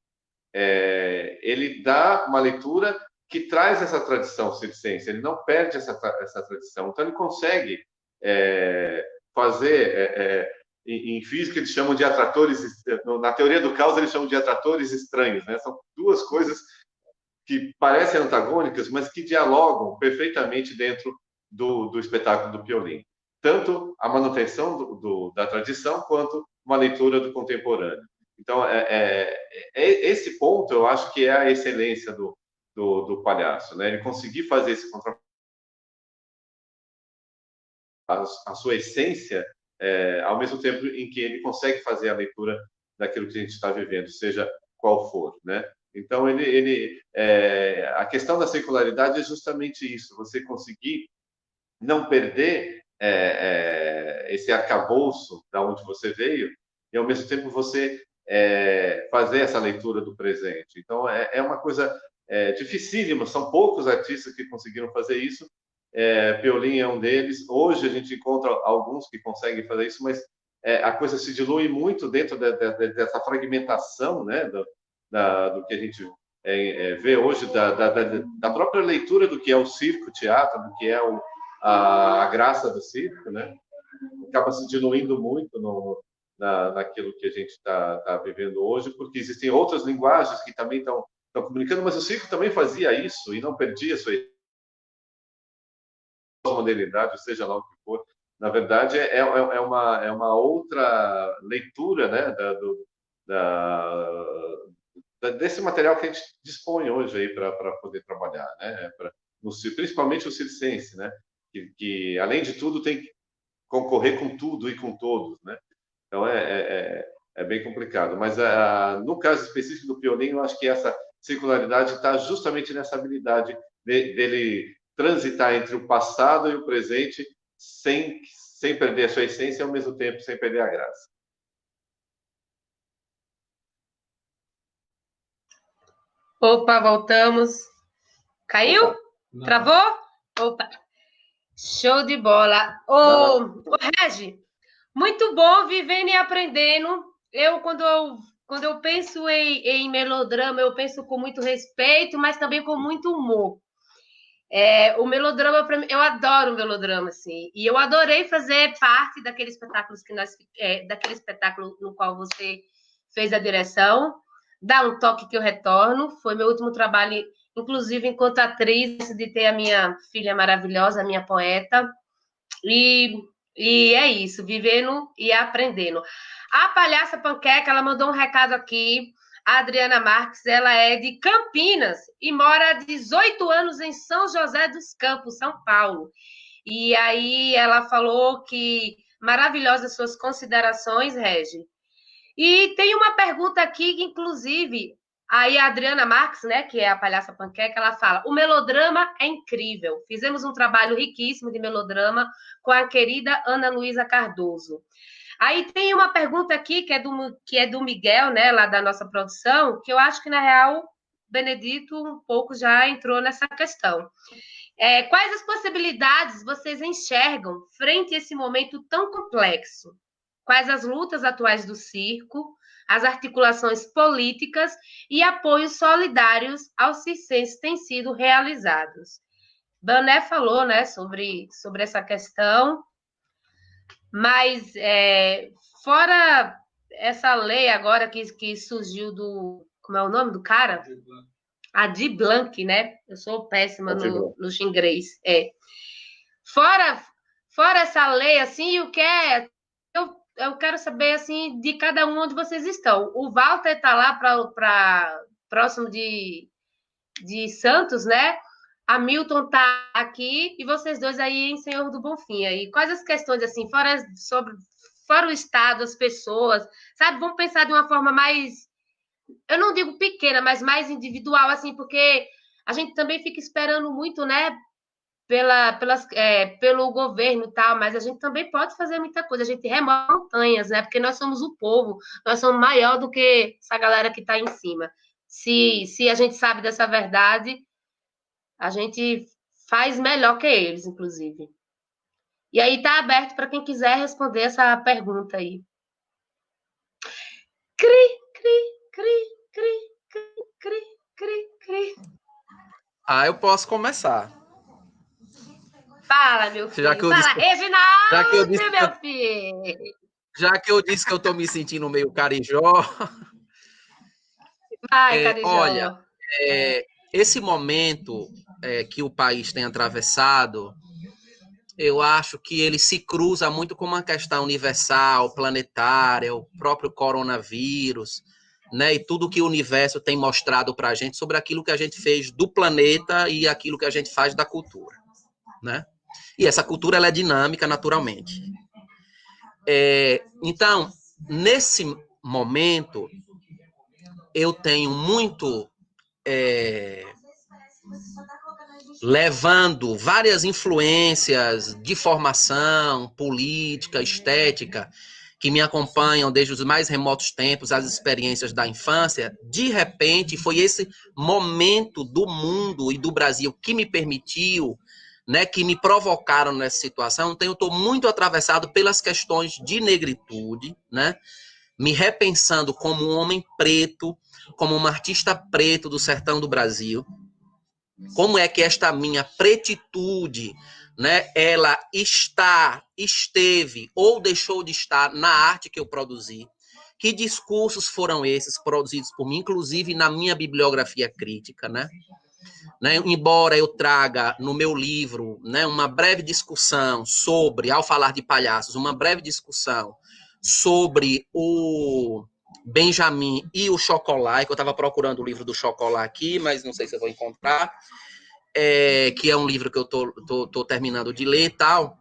ele dá uma leitura que traz essa tradição circense, ele não perde essa tradição. Então, ele consegue fazer, em física eles chamam de atratores, na teoria do caos eles chamam de atratores estranhos, né? São duas coisas que parecem antagônicas, mas que dialogam perfeitamente dentro do espetáculo do Piolim. Tanto a manutenção da tradição, quanto uma leitura do contemporâneo. Então, esse ponto, eu acho que é a excelência do palhaço, né? Ele conseguir fazer esse contraponto, a sua essência, ao mesmo tempo em que ele consegue fazer a leitura daquilo que a gente está vivendo, seja qual for, né? Então, a questão da secularidade é justamente isso, você conseguir não perder esse arcabouço da onde você veio e, ao mesmo tempo, você fazer essa leitura do presente. Então, é uma coisa dificílima, são poucos artistas que conseguiram fazer isso. Piolim é um deles. Hoje a gente encontra alguns que conseguem fazer isso, mas a coisa se dilui muito dentro dessa fragmentação, né, do que a gente vê hoje, da própria leitura do que é o circo, o teatro, do que é a graça do circo, né? Acaba se diluindo muito naquilo que a gente está vivendo hoje, porque existem outras linguagens que também estão comunicando, mas o circo também fazia isso e não perdia a sua modernidade, seja lá o que for. Na verdade, é uma outra leitura, né, desse material que a gente dispõe hoje aí para poder trabalhar, né? Principalmente o circense, né? Que além de tudo tem que concorrer com tudo e com todos, né? Então é bem complicado. Mas no caso específico do Piolim, eu acho que essa singularidade está justamente nessa habilidade dele transitar entre o passado e o presente sem perder a sua essência e ao mesmo tempo sem perder a graça. Opa, voltamos. Caiu? Opa. Travou? Opa. Show de bola. Ô, Regi, muito bom vivendo e aprendendo. Quando eu penso em melodrama, eu penso com muito respeito, mas também com muito humor. O melodrama, para mim, eu adoro o melodrama, assim. E eu adorei fazer parte daquele espetáculo no qual você fez a direção. Dá um toque que eu retorno. Foi meu último trabalho, inclusive enquanto atriz, de ter a minha filha maravilhosa, a minha poeta. E é isso, vivendo e aprendendo. A Palhaça Panqueca, ela mandou um recado aqui. A Adriana Marques, ela é de Campinas e mora há 18 anos em São José dos Campos, São Paulo. E aí ela falou que maravilhosas suas considerações, Regi. E tem uma pergunta aqui, que, inclusive, aí a Adriana Marques, né, que é a Palhaça Panqueca, ela fala: o melodrama é incrível. Fizemos um trabalho riquíssimo de melodrama com a querida Ana Luísa Cardoso. Aí tem uma pergunta aqui que é do Miguel, né, lá da nossa produção, que eu acho que, na real, Benedito um pouco já entrou nessa questão. Quais as possibilidades vocês enxergam frente a esse momento tão complexo? Quais as lutas atuais do circo, as articulações políticas e apoios solidários aos circenses têm sido realizados? Bané falou, né, sobre essa questão, mas fora essa lei agora que surgiu como é o nome do cara? Adir Blanc, né? Eu sou péssima no xingrês. Fora essa lei, assim, o que é... Eu quero saber, assim, de cada um onde vocês estão. O Walter está lá próximo de Santos, né? A Milton está aqui e vocês dois aí em Senhor do Bonfim. E quais as questões, assim, fora o Estado, as pessoas, sabe? Vamos pensar de uma forma mais, eu não digo pequena, mas mais individual, assim, porque a gente também fica esperando muito, né? Pelo governo e tal, mas a gente também pode fazer muita coisa, a gente remove montanhas, né? Porque nós somos o povo, nós somos maior do que essa galera que está em cima. Se a gente sabe dessa verdade, a gente faz melhor que eles, inclusive. E aí está aberto para quem quiser responder essa pergunta aí. Cri, cri, cri, cri, cri, cri, cri, cri. Ah, eu posso começar. Fala, meu filho. Já que eu Fala, disse, Reginaldo, meu filho. já que eu disse que eu estou me sentindo meio carijó, Vai, Carijó. olha, esse momento que o país tem atravessado, eu acho que ele se cruza muito com uma questão universal, planetária, o próprio coronavírus, né? E tudo que o universo tem mostrado para a gente sobre aquilo que a gente fez do planeta e aquilo que a gente faz da cultura, né? E essa cultura ela é dinâmica naturalmente. Então, nesse momento, eu tenho muito levando várias influências de formação, política, estética, que me acompanham desde os mais remotos tempos, as experiências da infância. De repente, foi esse momento do mundo e do Brasil que me permitiu, né, que me provocaram nessa situação. Então, eu estou muito atravessado pelas questões de negritude, né, me repensando como um homem preto, como um artista preto do sertão do Brasil. Como é que esta minha pretitude, né, ela esteve ou deixou de estar na arte que eu produzi? Que discursos foram esses produzidos por mim, inclusive na minha bibliografia crítica, né? Embora eu traga no meu livro, né, uma breve discussão sobre, ao falar de palhaços, uma breve discussão sobre o Benjamin e o Chocolat, que eu estava procurando o livro do Chocolat aqui, mas não sei se eu vou encontrar, que é um livro que eu tô terminando de ler e tal.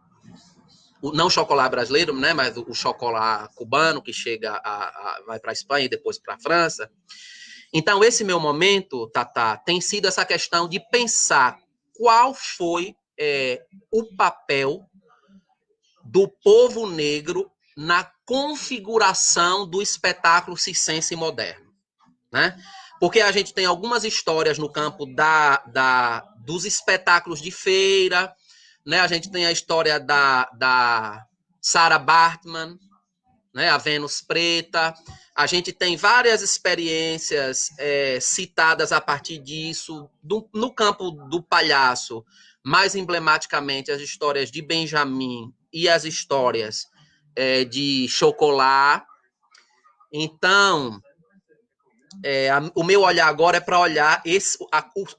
Não o Chocolat brasileiro, né, mas o Chocolat cubano, que chega vai para a Espanha e depois para a França. Então, esse meu momento, Tatá, tem sido essa questão de pensar qual foi o papel do povo negro na configuração do espetáculo circense moderno, né? Porque a gente tem algumas histórias no campo dos espetáculos de feira, né? A gente tem a história da Sarah Bartman, né? A Vênus Preta. A gente tem várias experiências citadas a partir disso, no campo do palhaço, mais emblematicamente as histórias de Benjamin e as histórias de Chocolat. Então, o meu olhar agora é para olhar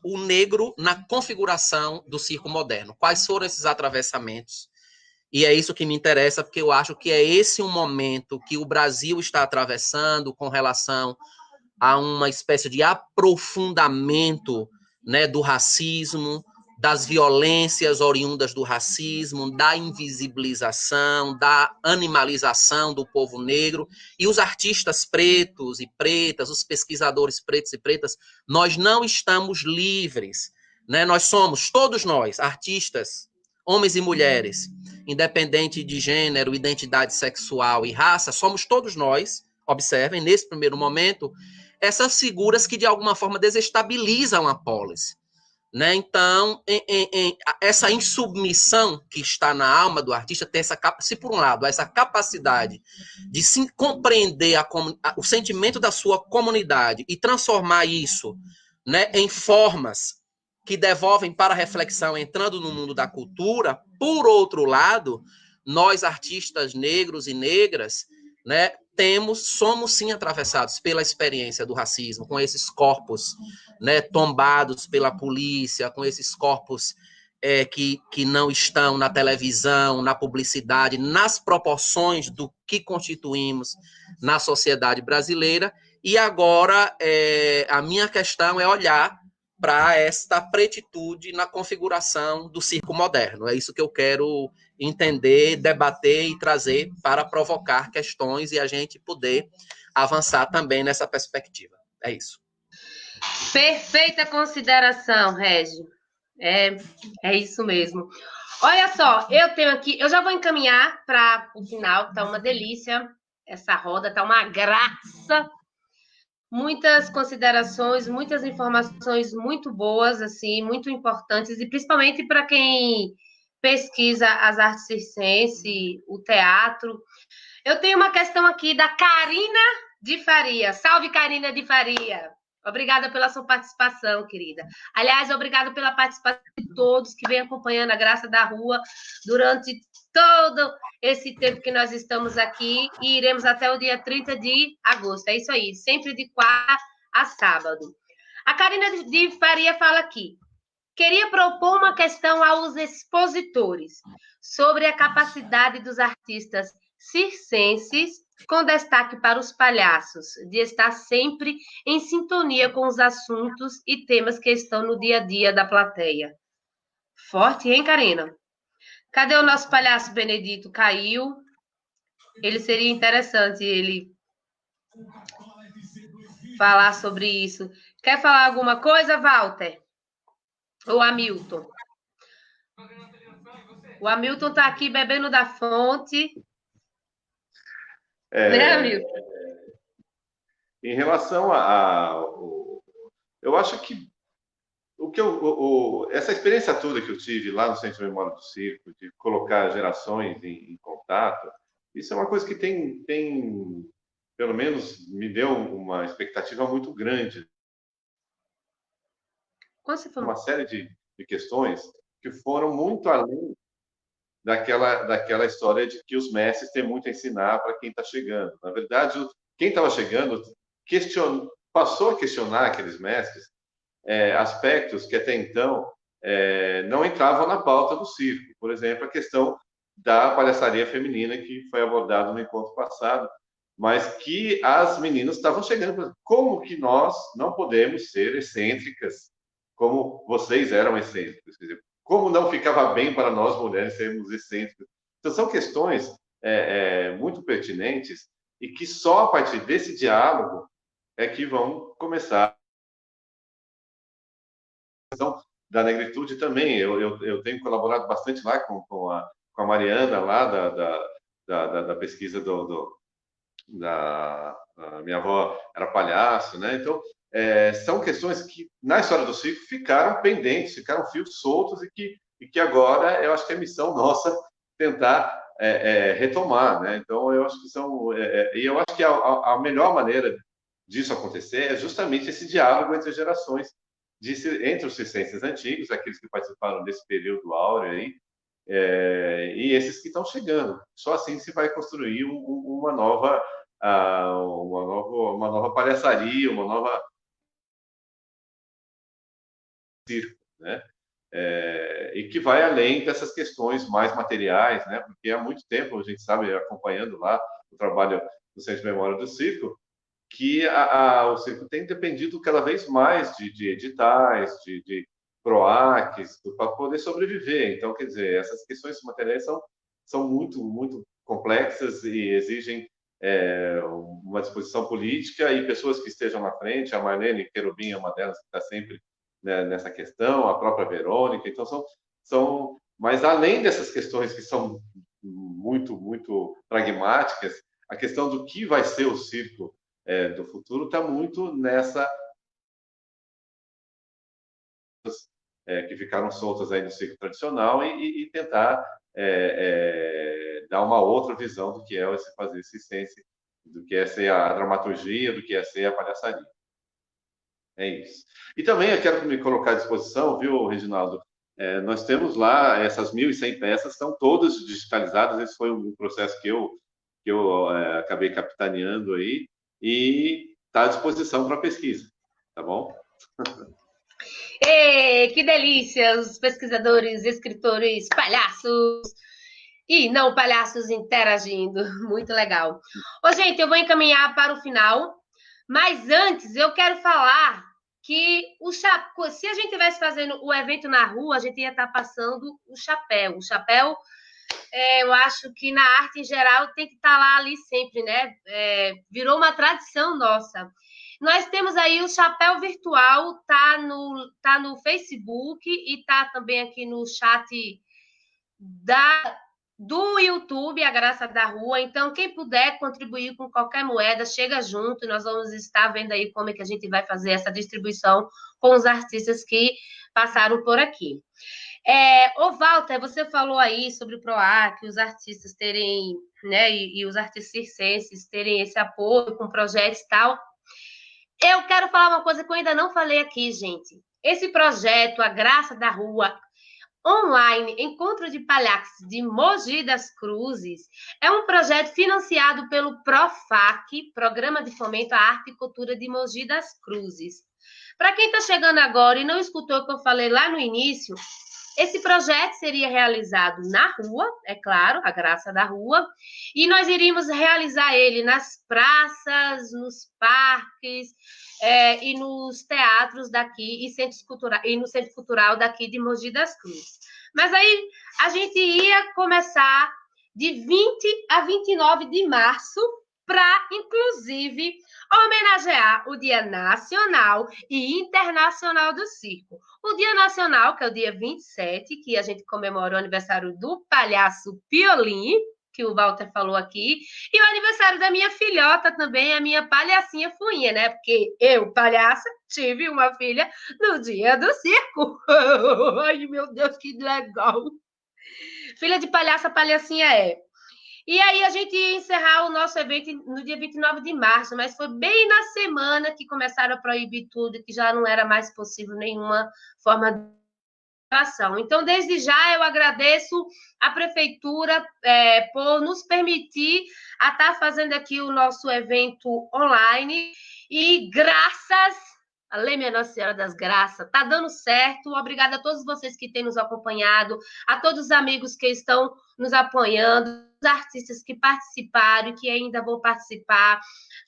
o negro na configuração do circo moderno. Quais foram esses atravessamentos? E é isso que me interessa, porque eu acho que é esse um momento que o Brasil está atravessando com relação a uma espécie de aprofundamento, né, do racismo, das violências oriundas do racismo, da invisibilização, da animalização do povo negro. E os artistas pretos e pretas, os pesquisadores pretos e pretas, nós não estamos livres, né? Nós somos, todos nós, artistas, homens e mulheres, independente de gênero, identidade sexual e raça, somos todos nós, observem, nesse primeiro momento, essas figuras que de alguma forma desestabilizam a polis. Né? Então, essa insubmissão que está na alma do artista tem se por um lado, essa capacidade de se compreender o sentimento da sua comunidade e transformar isso, né, em formas que devolvem para a reflexão, entrando no mundo da cultura. Por outro lado, nós, artistas negros e negras, né, somos sim atravessados pela experiência do racismo, com esses corpos, né, tombados pela polícia, com esses corpos que não estão na televisão, na publicidade, nas proporções do que constituímos na sociedade brasileira. E agora a minha questão é olhar para esta pretitude na configuração do circo moderno. É isso que eu quero entender, debater e trazer para provocar questões e a gente poder avançar também nessa perspectiva. É isso. Perfeita consideração, Régio. É isso mesmo. Olha só, eu tenho aqui, eu já vou encaminhar para o final, tá uma delícia essa roda, tá uma graça. Muitas considerações, muitas informações muito boas, assim, muito importantes, e principalmente para quem pesquisa as artes circense, o teatro. Eu tenho uma questão aqui da Karina de Faria. Salve, Karina de Faria! Obrigada pela sua participação, querida. Aliás, obrigada pela participação de todos que vêm acompanhando a Graça da Rua durante todo esse tempo que nós estamos aqui e iremos até o dia 30 de agosto. É isso aí, sempre de quarta a sábado. A Karina de Faria fala aqui. Queria propor uma questão aos expositores sobre a capacidade dos artistas circenses, com destaque para os palhaços, de estar sempre em sintonia com os assuntos e temas que estão no dia a dia da plateia. Forte, hein, Karina? Cadê o nosso palhaço Benedito? Caiu. Ele seria interessante ele falar sobre isso. Quer falar alguma coisa, Walter? Ou Hamilton? O Hamilton está aqui bebendo da fonte. Né, Hamilton? Em relação eu acho que essa experiência toda que eu tive lá no Centro de Memória do Circo, de colocar gerações em contato, isso é uma coisa que tem, pelo menos, me deu uma expectativa muito grande. Uma série de questões que foram muito além daquela história de que os mestres têm muito a ensinar para quem está chegando. Na verdade, quem estava chegando passou a questionar aqueles mestres aspectos que até então não entravam na pauta do circo. Por exemplo, a questão da palhaçaria feminina, que foi abordada no encontro passado, mas que as meninas estavam chegando. Como que nós não podemos ser excêntricas como vocês eram excêntricos? Quer dizer, como não ficava bem para nós mulheres sermos excêntricos? Então, são questões muito pertinentes e que só a partir desse diálogo é que vão começar. Da negritude também, eu tenho colaborado bastante lá com a Mariana, lá da pesquisa da minha avó era palhaço, né? Então, são questões que, na história do circo, ficaram pendentes, ficaram fios soltos e que agora eu acho que é missão nossa tentar retomar, né? Então, eu acho que e eu acho que a melhor maneira disso acontecer é justamente esse diálogo entre as gerações, entre os circenses antigos, aqueles que participaram desse período áureo aí, e esses que estão chegando. Só assim se vai construir uma nova palhaçaria, uma nova circo, né? E que vai além dessas questões mais materiais, né? Porque há muito tempo a gente sabe, acompanhando lá o trabalho do Centro de Memória do Circo, que o circo tem dependido cada vez mais de editais, de PROACs, para poder sobreviver. Então, quer dizer, essas questões materiais são muito, muito complexas e exigem uma disposição política e pessoas que estejam na frente. A Marlene Querubim é uma delas que está sempre, né, nessa questão, a própria Verônica. Então, mas além dessas questões que são muito, muito pragmáticas, a questão do que vai ser o circo do futuro está muito nessa que ficaram soltas aí no circo tradicional e tentar dar uma outra visão do que é esse fazer circense, do que é ser a dramaturgia, do que é ser a palhaçaria. É isso. E também eu quero me colocar à disposição, viu, Reginaldo? Nós temos lá essas 1.100 peças, estão todas digitalizadas. Esse foi um processo que eu acabei capitaneando aí, e está à disposição para pesquisa, tá bom? Que delícia! Os pesquisadores, escritores, palhaços e não palhaços interagindo. Muito legal. Ô, gente, eu vou encaminhar para o final, mas antes eu quero falar que se a gente estivesse fazendo o evento na rua, a gente ia estar passando o chapéu. O chapéu, eu acho que na arte em geral tem que estar lá ali sempre, né? Virou uma tradição nossa. Nós temos aí o chapéu virtual, tá no Facebook e tá também aqui no chat do YouTube, a Graça da Rua. Então, quem puder contribuir com qualquer moeda, chega junto. Nós vamos estar vendo aí como é que a gente vai fazer essa distribuição com os artistas que passaram por aqui. Ô, Walter, você falou aí sobre o PROAC, os artistas terem, né, e os artistas circenses terem esse apoio com projetos e tal. Eu quero falar uma coisa que eu ainda não falei aqui, gente. Esse projeto, A Graça da Rua, online, Encontro de Palhaços de Mogi das Cruzes, é um projeto financiado pelo PROFAC, Programa de Fomento à Arte e Cultura de Mogi das Cruzes. Para quem está chegando agora e não escutou o que eu falei lá no início, esse projeto seria realizado na rua, é claro, a Graça da Rua, e nós iríamos realizar ele nas praças, nos parques, e nos teatros daqui e no Centro Cultural daqui de Mogi das Cruzes. Mas aí a gente ia começar de 20 a 29 de março para, inclusive, homenagear o Dia Nacional e Internacional do Circo. O Dia Nacional, que é o dia 27, que a gente comemora o aniversário do palhaço Piolim, que o Walter falou aqui, e o aniversário da minha filhota também, a minha palhacinha Fuinha, né? Porque eu, palhaça, tive uma filha no dia do circo. Ai, meu Deus, que legal! Filha de palhaça, palhacinha é. E aí a gente ia encerrar o nosso evento no dia 29 de março, mas foi bem na semana que começaram a proibir tudo, que já não era mais possível nenhuma forma de ação. Então, desde já, eu agradeço a Prefeitura por nos permitir a estar fazendo aqui o nosso evento online e graças Além, minha Nossa Senhora das Graças, tá dando certo. Obrigada a todos vocês que têm nos acompanhado, a todos os amigos que estão nos apoiando, os artistas que participaram e que ainda vão participar,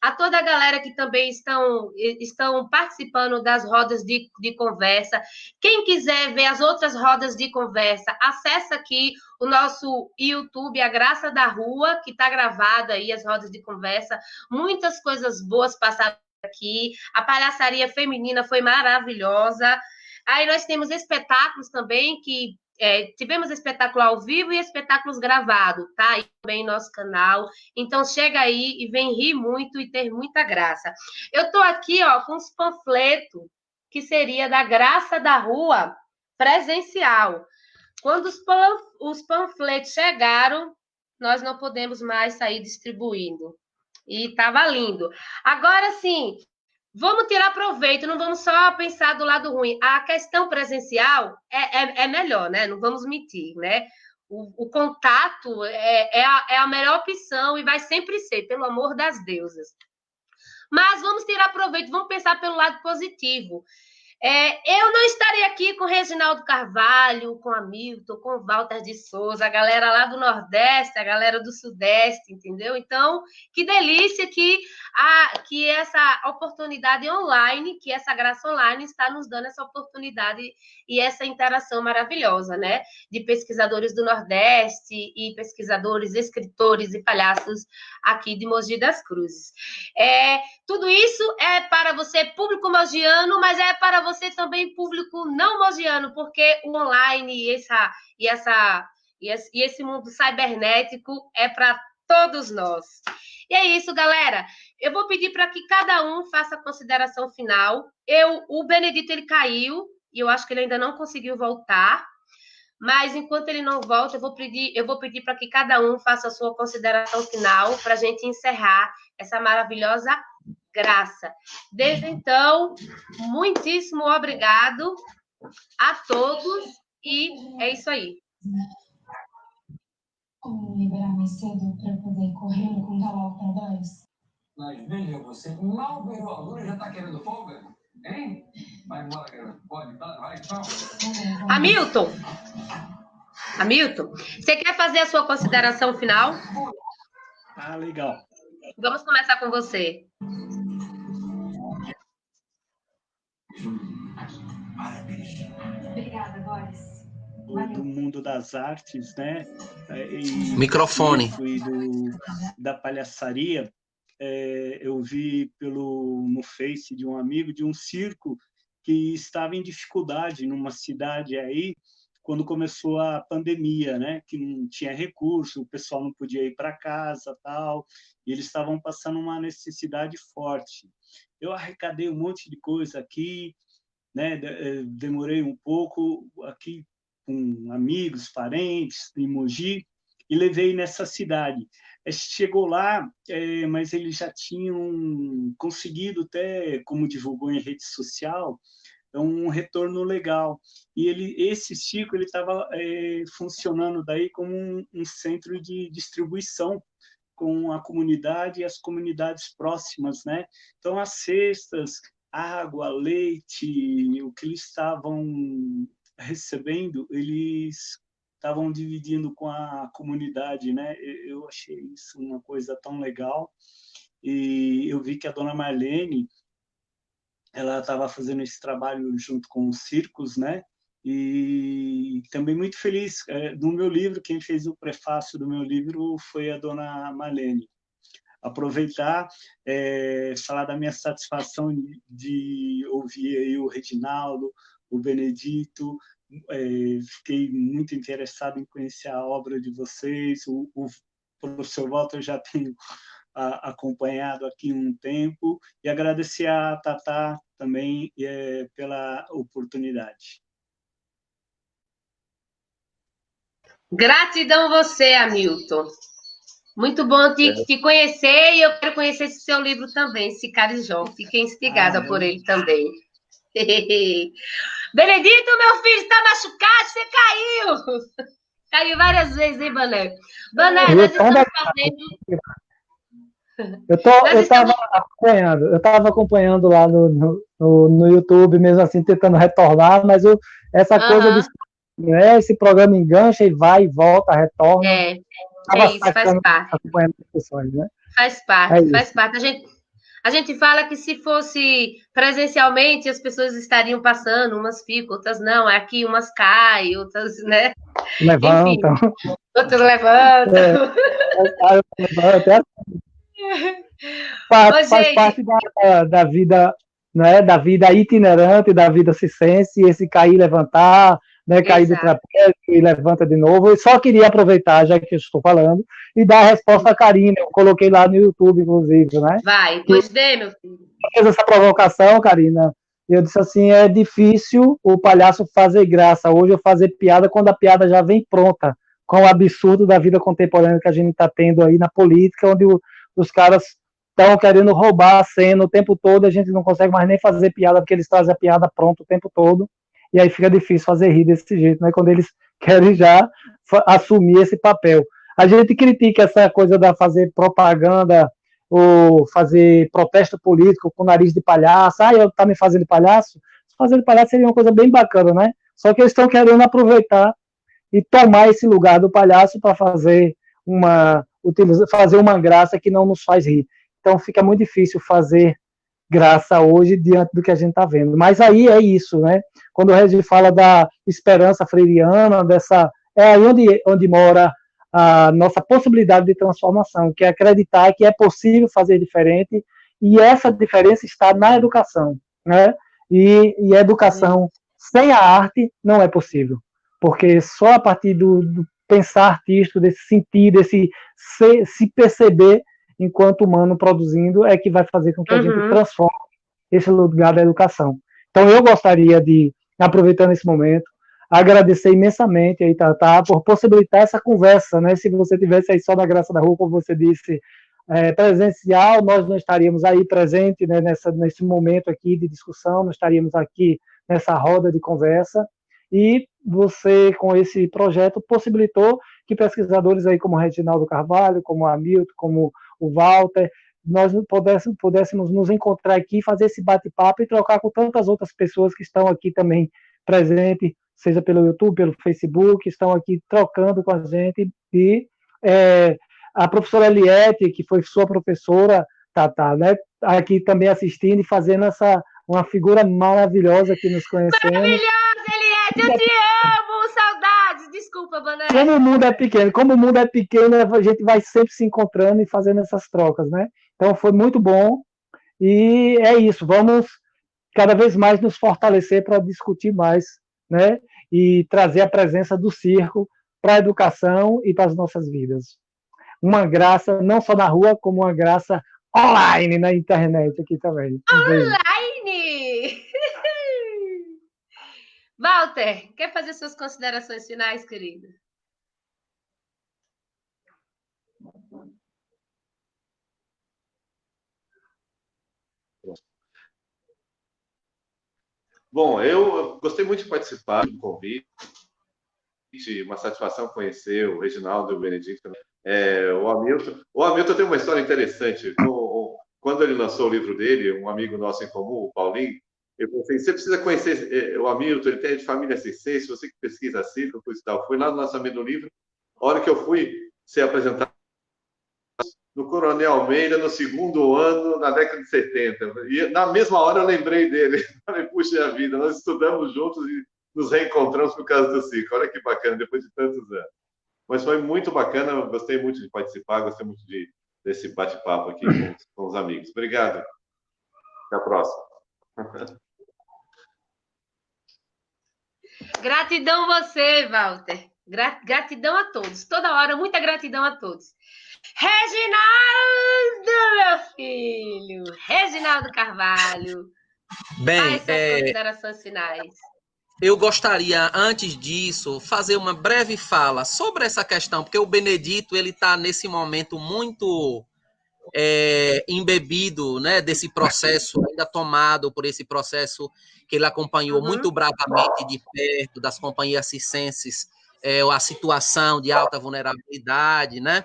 a toda a galera que também estão participando das rodas de conversa. Quem quiser ver as outras rodas de conversa, acessa aqui o nosso YouTube, A Graça da Rua, que está gravado aí, as rodas de conversa. Muitas coisas boas passaram aqui, a palhaçaria feminina foi maravilhosa. Aí nós temos espetáculos também, que tivemos espetáculo ao vivo e espetáculos gravados, tá? Aí também no nosso canal. Então chega aí e vem rir muito e ter muita graça. Eu tô aqui, ó, com os panfletos, que seria da Graça da Rua presencial. Quando os panfletos chegaram, nós não podemos mais sair distribuindo. E estava lindo. Agora, sim, vamos tirar proveito, não vamos só pensar do lado ruim. A questão presencial é melhor, né? Não vamos mentir, né? O contato é a melhor opção e vai sempre ser, pelo amor das deusas. Mas vamos tirar proveito, vamos pensar pelo lado positivo. Eu não estarei aqui com o Reginaldo Carvalho, com a Milton, com o Walter de Souza, a galera lá do Nordeste, a galera do Sudeste, entendeu? Então, que delícia que essa oportunidade online, que essa graça online está nos dando essa oportunidade e essa interação maravilhosa, né? De pesquisadores do Nordeste e pesquisadores, escritores e palhaços aqui de Mogi das Cruzes. Tudo isso é para você, público mogiano, mas é para você também, público não mogiano, porque o online e esse mundo cibernético é para todos nós. E é isso, galera. Eu vou pedir para que cada um faça a consideração final. O Benedito, ele caiu, e eu acho que ele ainda não conseguiu voltar. Mas, enquanto ele não volta, eu vou pedir para que cada um faça a sua consideração final para a gente encerrar essa maravilhosa graça. Desde então, muitíssimo obrigado a todos e é isso aí. Como me liberar mais cedo para poder correr e contar logo para nós? Mas veja, você mal virou a lua e já está querendo folga? Hein? Vai embora, garoto. Pode, vai, tchau. Hamilton, você quer fazer a sua consideração final? Ah, legal. Vamos começar com você. Obrigada, Boris. Do mundo das artes, né? Microfone. Da palhaçaria. Eu vi no Face de um amigo de um circo que estava em dificuldade numa cidade aí, quando começou a pandemia, né? Que não tinha recurso, o pessoal não podia ir para casa, tal, e eles estavam passando uma necessidade forte. Eu arrecadei um monte de coisa aqui, né? Demorei um pouco aqui com amigos, parentes em Mogi, e levei nessa cidade. Chegou lá, mas eles já tinham conseguido até, como divulgou em rede social, um retorno legal. E esse circo ele estava funcionando daí como um centro de distribuição com a comunidade e as comunidades próximas, né? Então, as cestas, água, leite, o que eles estavam recebendo, eles estavam dividindo com a comunidade, né? Eu achei isso uma coisa tão legal. E eu vi que a dona Marlene, ela estava fazendo esse trabalho junto com os circos, né? E também muito feliz. No meu livro, quem fez o prefácio do meu livro foi a dona Marlene. Aproveitar, falar da minha satisfação de ouvir aí o Reginaldo, o Benedito. Fiquei muito interessado em conhecer a obra de vocês. O professor Walter eu já tenho acompanhado aqui um tempo, e agradecer a Tatá também pela oportunidade. Gratidão a você, Hamilton. Muito bom te conhecer, e eu quero conhecer esse seu livro também, esse Carijó. Fiquei instigada por ele também. Benedito, meu filho, está machucado, você caiu. Caiu várias vezes, hein, Bané? Bané, nós estamos fazendo... Eu estava acompanhando lá no YouTube, mesmo assim, tentando retornar, mas essa coisa de, né, esse programa engancha e vai e volta, retorna. Isso, faz parte. Acompanhando as discussões, né? Faz parte, faz parte. A gente fala que se fosse presencialmente, as pessoas estariam passando, umas ficam, outras não, aqui umas caem, outras, né? Levantam. Enfim, outras levantam. Faz parte da vida, né, da vida itinerante, da vida circense, esse cair e levantar, né, cair do trapézio e levanta de novo. Eu só queria aproveitar, já que eu estou falando, e dar a resposta a Karina. Eu coloquei lá no YouTube, inclusive, né? Vai, pois dê, meu filho. Fez essa provocação, Karina. Eu disse assim, é difícil o palhaço fazer graça hoje ou fazer piada quando a piada já vem pronta, com o absurdo da vida contemporânea que a gente está tendo aí na política, onde os caras estão querendo roubar a cena o tempo todo, a gente não consegue mais nem fazer piada, porque eles trazem a piada pronta o tempo todo, e aí fica difícil fazer rir desse jeito, né, quando eles querem já assumir esse papel. A gente critica essa coisa da fazer propaganda, ou fazer protesto político com nariz de palhaço, eu tá me fazendo palhaço? Fazer palhaço seria uma coisa bem bacana, né? Só que eles estão querendo aproveitar e tomar esse lugar do palhaço para fazer uma graça que não nos faz rir. Então fica muito difícil fazer graça hoje diante do que a gente está vendo. Mas aí é isso, né? Quando o Regi fala da esperança freiriana, é aí onde mora a nossa possibilidade de transformação, que é acreditar que é possível fazer diferente, e essa diferença está na educação, né? E a educação sem a arte não é possível, porque só a partir do pensar artístico, desse sentir, desse se perceber enquanto humano produzindo, é que vai fazer com que a gente transforme esse lugar da educação. Então eu gostaria de, aproveitando esse momento, agradecer imensamente aí, Tatá, por possibilitar essa conversa, né? Se você tivesse aí só na Graça da Rua, como você disse, presencial, nós não estaríamos aí presentes, né, nesse momento aqui de discussão, não estaríamos aqui nessa roda de conversa, e você, com esse projeto, possibilitou que pesquisadores aí como Reginaldo Carvalho, como Hamilton, como o Walter, nós pudéssemos nos encontrar aqui, fazer esse bate-papo e trocar com tantas outras pessoas que estão aqui também presentes, seja pelo YouTube, pelo Facebook, estão aqui trocando com a gente, e a professora Eliette, que foi sua professora, Tatá, né, aqui também assistindo e fazendo uma figura maravilhosa aqui nos conhecendo. Maravilhosa, Eliette, eu te amo, saudades, desculpa, Bané. Como o mundo é pequeno, a gente vai sempre se encontrando e fazendo essas trocas, né? Então foi muito bom, e é isso, vamos cada vez mais nos fortalecer para discutir mais, né? E trazer a presença do circo para a educação e para as nossas vidas. Uma graça, não só na rua, como uma graça online, na internet aqui também. Online! Walter, quer fazer suas considerações finais, querido? Bom, eu gostei muito de participar do convite. Uma satisfação conhecer o Reginaldo e o Benedito. O Hamilton tem uma história interessante. Quando ele lançou o livro dele, um amigo nosso em comum, o Paulinho, ele falou assim: você precisa conhecer o Hamilton, ele tem de família C6, você que pesquisa assim, eu fui lá no lançamento do livro. A hora que eu fui ser apresentado no Coronel Almeida, no segundo ano, na década de 70. E na mesma hora eu lembrei dele. Falei, puxa vida, nós estudamos juntos e nos reencontramos por causa do circo. Olha que bacana, depois de tantos anos. Mas foi muito bacana, gostei muito de participar, gostei muito desse bate-papo aqui com os amigos. Obrigado. Até a próxima. Gratidão você, Walter. Gratidão a todos. Toda hora, muita gratidão a todos. Reginaldo, meu filho. Reginaldo Carvalho. Bem, faz suas considerações finais. Eu gostaria, antes disso, fazer uma breve fala sobre essa questão, porque o Benedito ele está nesse momento muito embebido, né, desse processo, ainda tomado por esse processo que ele acompanhou muito bravamente de perto, das companhias circenses, a situação de alta vulnerabilidade, né?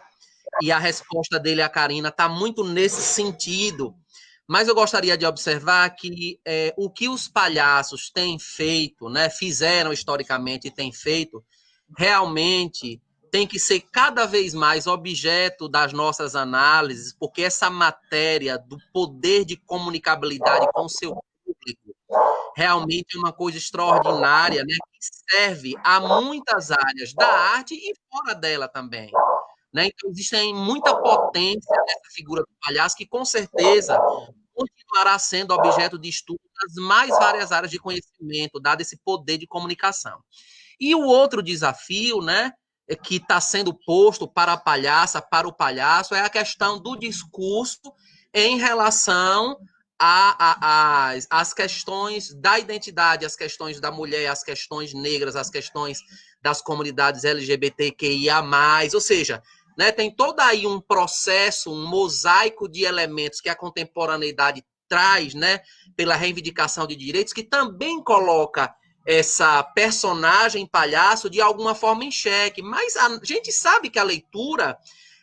E a resposta dele à Karina está muito nesse sentido. Mas eu gostaria de observar que o que os palhaços têm feito, né, fizeram historicamente e têm feito, realmente tem que ser cada vez mais objeto das nossas análises, porque essa matéria do poder de comunicabilidade com o seu público realmente é uma coisa extraordinária, né, que serve a muitas áreas da arte e fora dela também. Né? Então, existe muita potência nessa figura do palhaço que, com certeza, continuará sendo objeto de estudo nas mais várias áreas de conhecimento, dado esse poder de comunicação. E o outro desafio, né, que está sendo posto para a palhaça, para o palhaço, é a questão do discurso em relação às questões da identidade, as questões da mulher, as questões negras, as questões das comunidades LGBTQIA+, ou seja, né, tem todo aí um processo, um mosaico de elementos que a contemporaneidade traz, né, pela reivindicação de direitos, que também coloca essa personagem palhaço de alguma forma em xeque. Mas a gente sabe que a leitura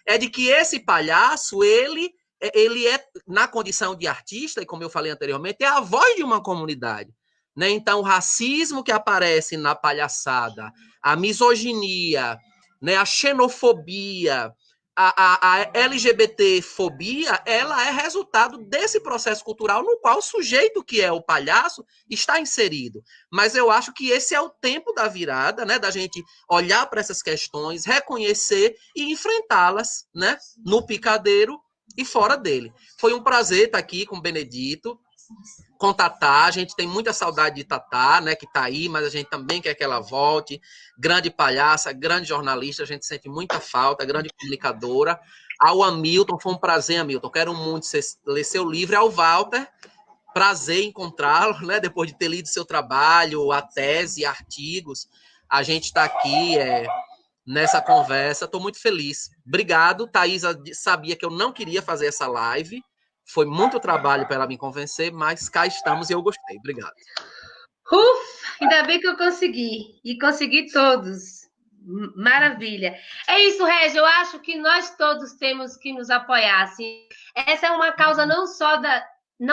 é de que esse palhaço, ele é, na condição de artista, e como eu falei anteriormente, é a voz de uma comunidade. Né? Então, o racismo que aparece na palhaçada, a misoginia, né, a xenofobia, a LGBT-fobia, ela é resultado desse processo cultural no qual o sujeito que é o palhaço está inserido. Mas eu acho que esse é o tempo da virada, né, da gente olhar para essas questões, reconhecer e enfrentá-las, né, no picadeiro e fora dele. Foi um prazer estar aqui com o Benedito, com Tatá, a gente tem muita saudade de Tatá, né, que está aí, mas a gente também quer que ela volte. Grande palhaça, grande jornalista, a gente sente muita falta, grande comunicadora. Ao Hamilton, foi um prazer, Hamilton, quero muito ler seu livro. Ao Walter, prazer encontrá-lo, né, depois de ter lido seu trabalho, a tese, artigos. A gente está aqui nessa conversa, estou muito feliz. Obrigado, Thaisa sabia que eu não queria fazer essa live, foi muito trabalho para ela me convencer, mas cá estamos e eu gostei. Obrigado. Ainda bem que eu consegui. E consegui todos. Maravilha. É isso, Regi. Eu acho que nós todos temos que nos apoiar. Assim. Essa é uma causa não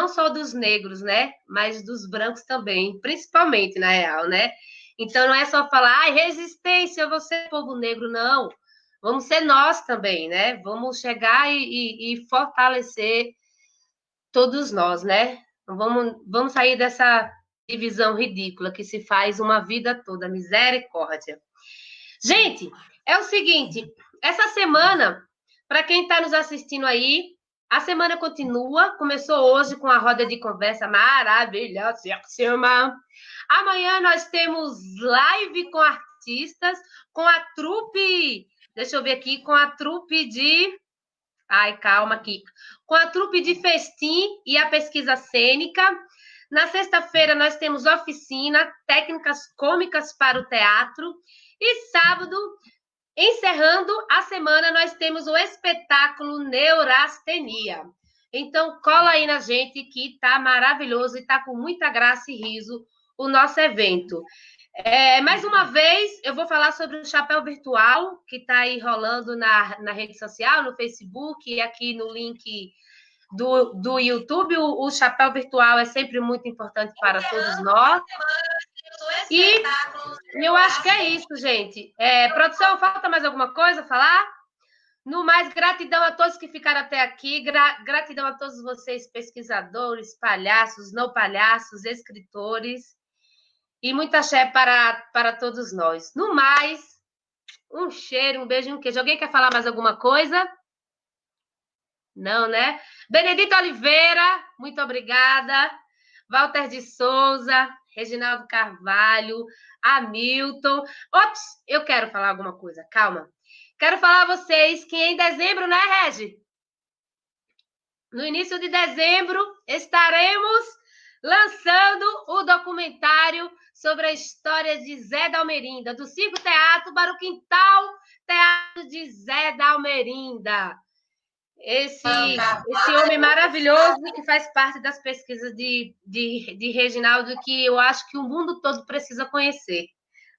só dos negros, né? Mas dos brancos também. Principalmente, na real, né? Então, não é só falar, resistência, você, povo negro, não. Vamos ser nós também, né? Vamos chegar e fortalecer todos nós, né? Vamos sair dessa divisão ridícula que se faz uma vida toda, misericórdia. Gente, é o seguinte, essa semana, para quem está nos assistindo aí, a semana continua, começou hoje com a roda de conversa maravilhosa. Amanhã nós temos live com artistas, com a trupe, deixa eu ver aqui, com a trupe de... Ai, calma aqui. Com a trupe de festim e a pesquisa cênica. Na sexta-feira, nós temos oficina, técnicas cômicas para o teatro. E sábado, encerrando a semana, nós temos o espetáculo Neurastenia. Então, cola aí na gente, que tá maravilhoso e tá com muita graça e riso o nosso evento. Mais uma vez, eu vou falar sobre o chapéu virtual, que está aí rolando na rede social, no Facebook, e aqui no link do YouTube. O chapéu virtual é sempre muito importante para todos nós. E eu acho que é isso, gente. Produção, falta mais alguma coisa a falar? No mais, gratidão a todos que ficaram até aqui, gratidão a todos vocês, pesquisadores, palhaços, não palhaços, escritores, e muita axé para todos nós. No mais, um cheiro, um beijo e um queijo. Alguém quer falar mais alguma coisa? Não, né? Benedito Oliveira, muito obrigada. Walter de Souza, Reginaldo Carvalho, Hamilton. Ops, eu quero falar alguma coisa, calma. Quero falar a vocês que em dezembro, né, Regi? No início de dezembro, estaremos lançando o documentário sobre a história de Zé da Almerinda, do Circo Teatro para o Quintal Teatro de Zé da Almerinda. Esse homem maravilhoso que faz parte das pesquisas de Reginaldo, que eu acho que o mundo todo precisa conhecer.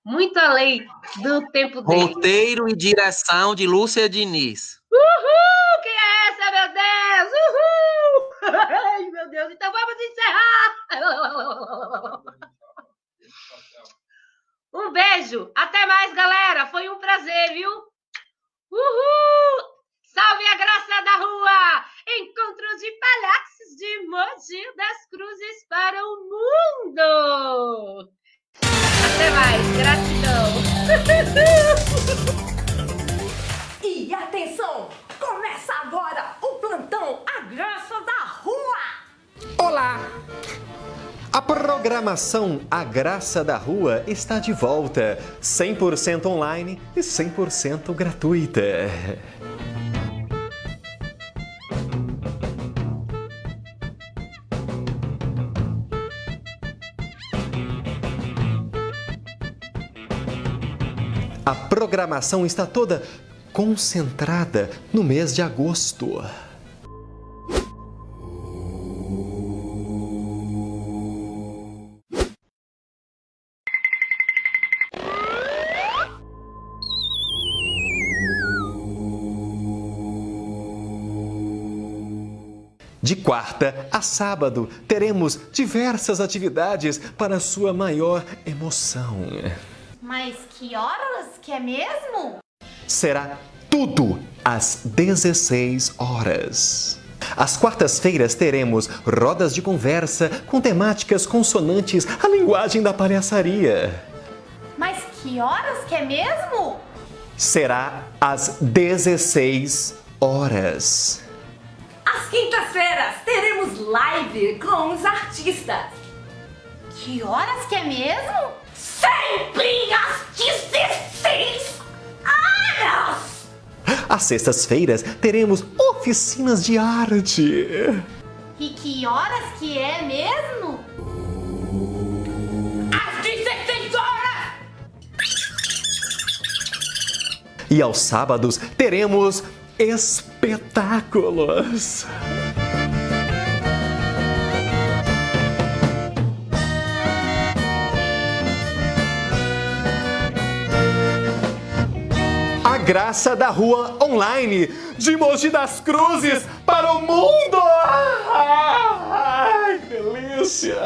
Muito além do tempo dele. Roteiro e direção de Lúcia Diniz. Uhul! Quem é essa, meu Deus? Uhul! Ai, meu Deus, então vamos encerrar! Um beijo! Até mais, galera! Foi um prazer, viu? Uhul! Salve a graça da rua! Encontro de palhaços de Mogi das Cruzes para o mundo! Até mais, gratidão! E atenção! Começa agora o plantão A Graça da Rua! Olá! A programação A Graça da Rua está de volta, 100% online e 100% gratuita. A programação está toda concentrada no mês de agosto. De quarta a sábado, teremos diversas atividades para sua maior emoção. Mas que horas que é mesmo? Será tudo às 16 horas. Às quartas-feiras teremos rodas de conversa com temáticas consonantes à linguagem da palhaçaria. Mas que horas que é mesmo? Será às 16 horas. Às quintas-feiras teremos live com os artistas. Que horas que é mesmo? Sempre às 16 horas! Às sextas-feiras teremos oficinas de arte. E que horas que é mesmo? Às 16 horas! E aos sábados teremos espetáculos. A Graça da Rua online, de Mogi das Cruzes para o mundo! Ai, que delícia!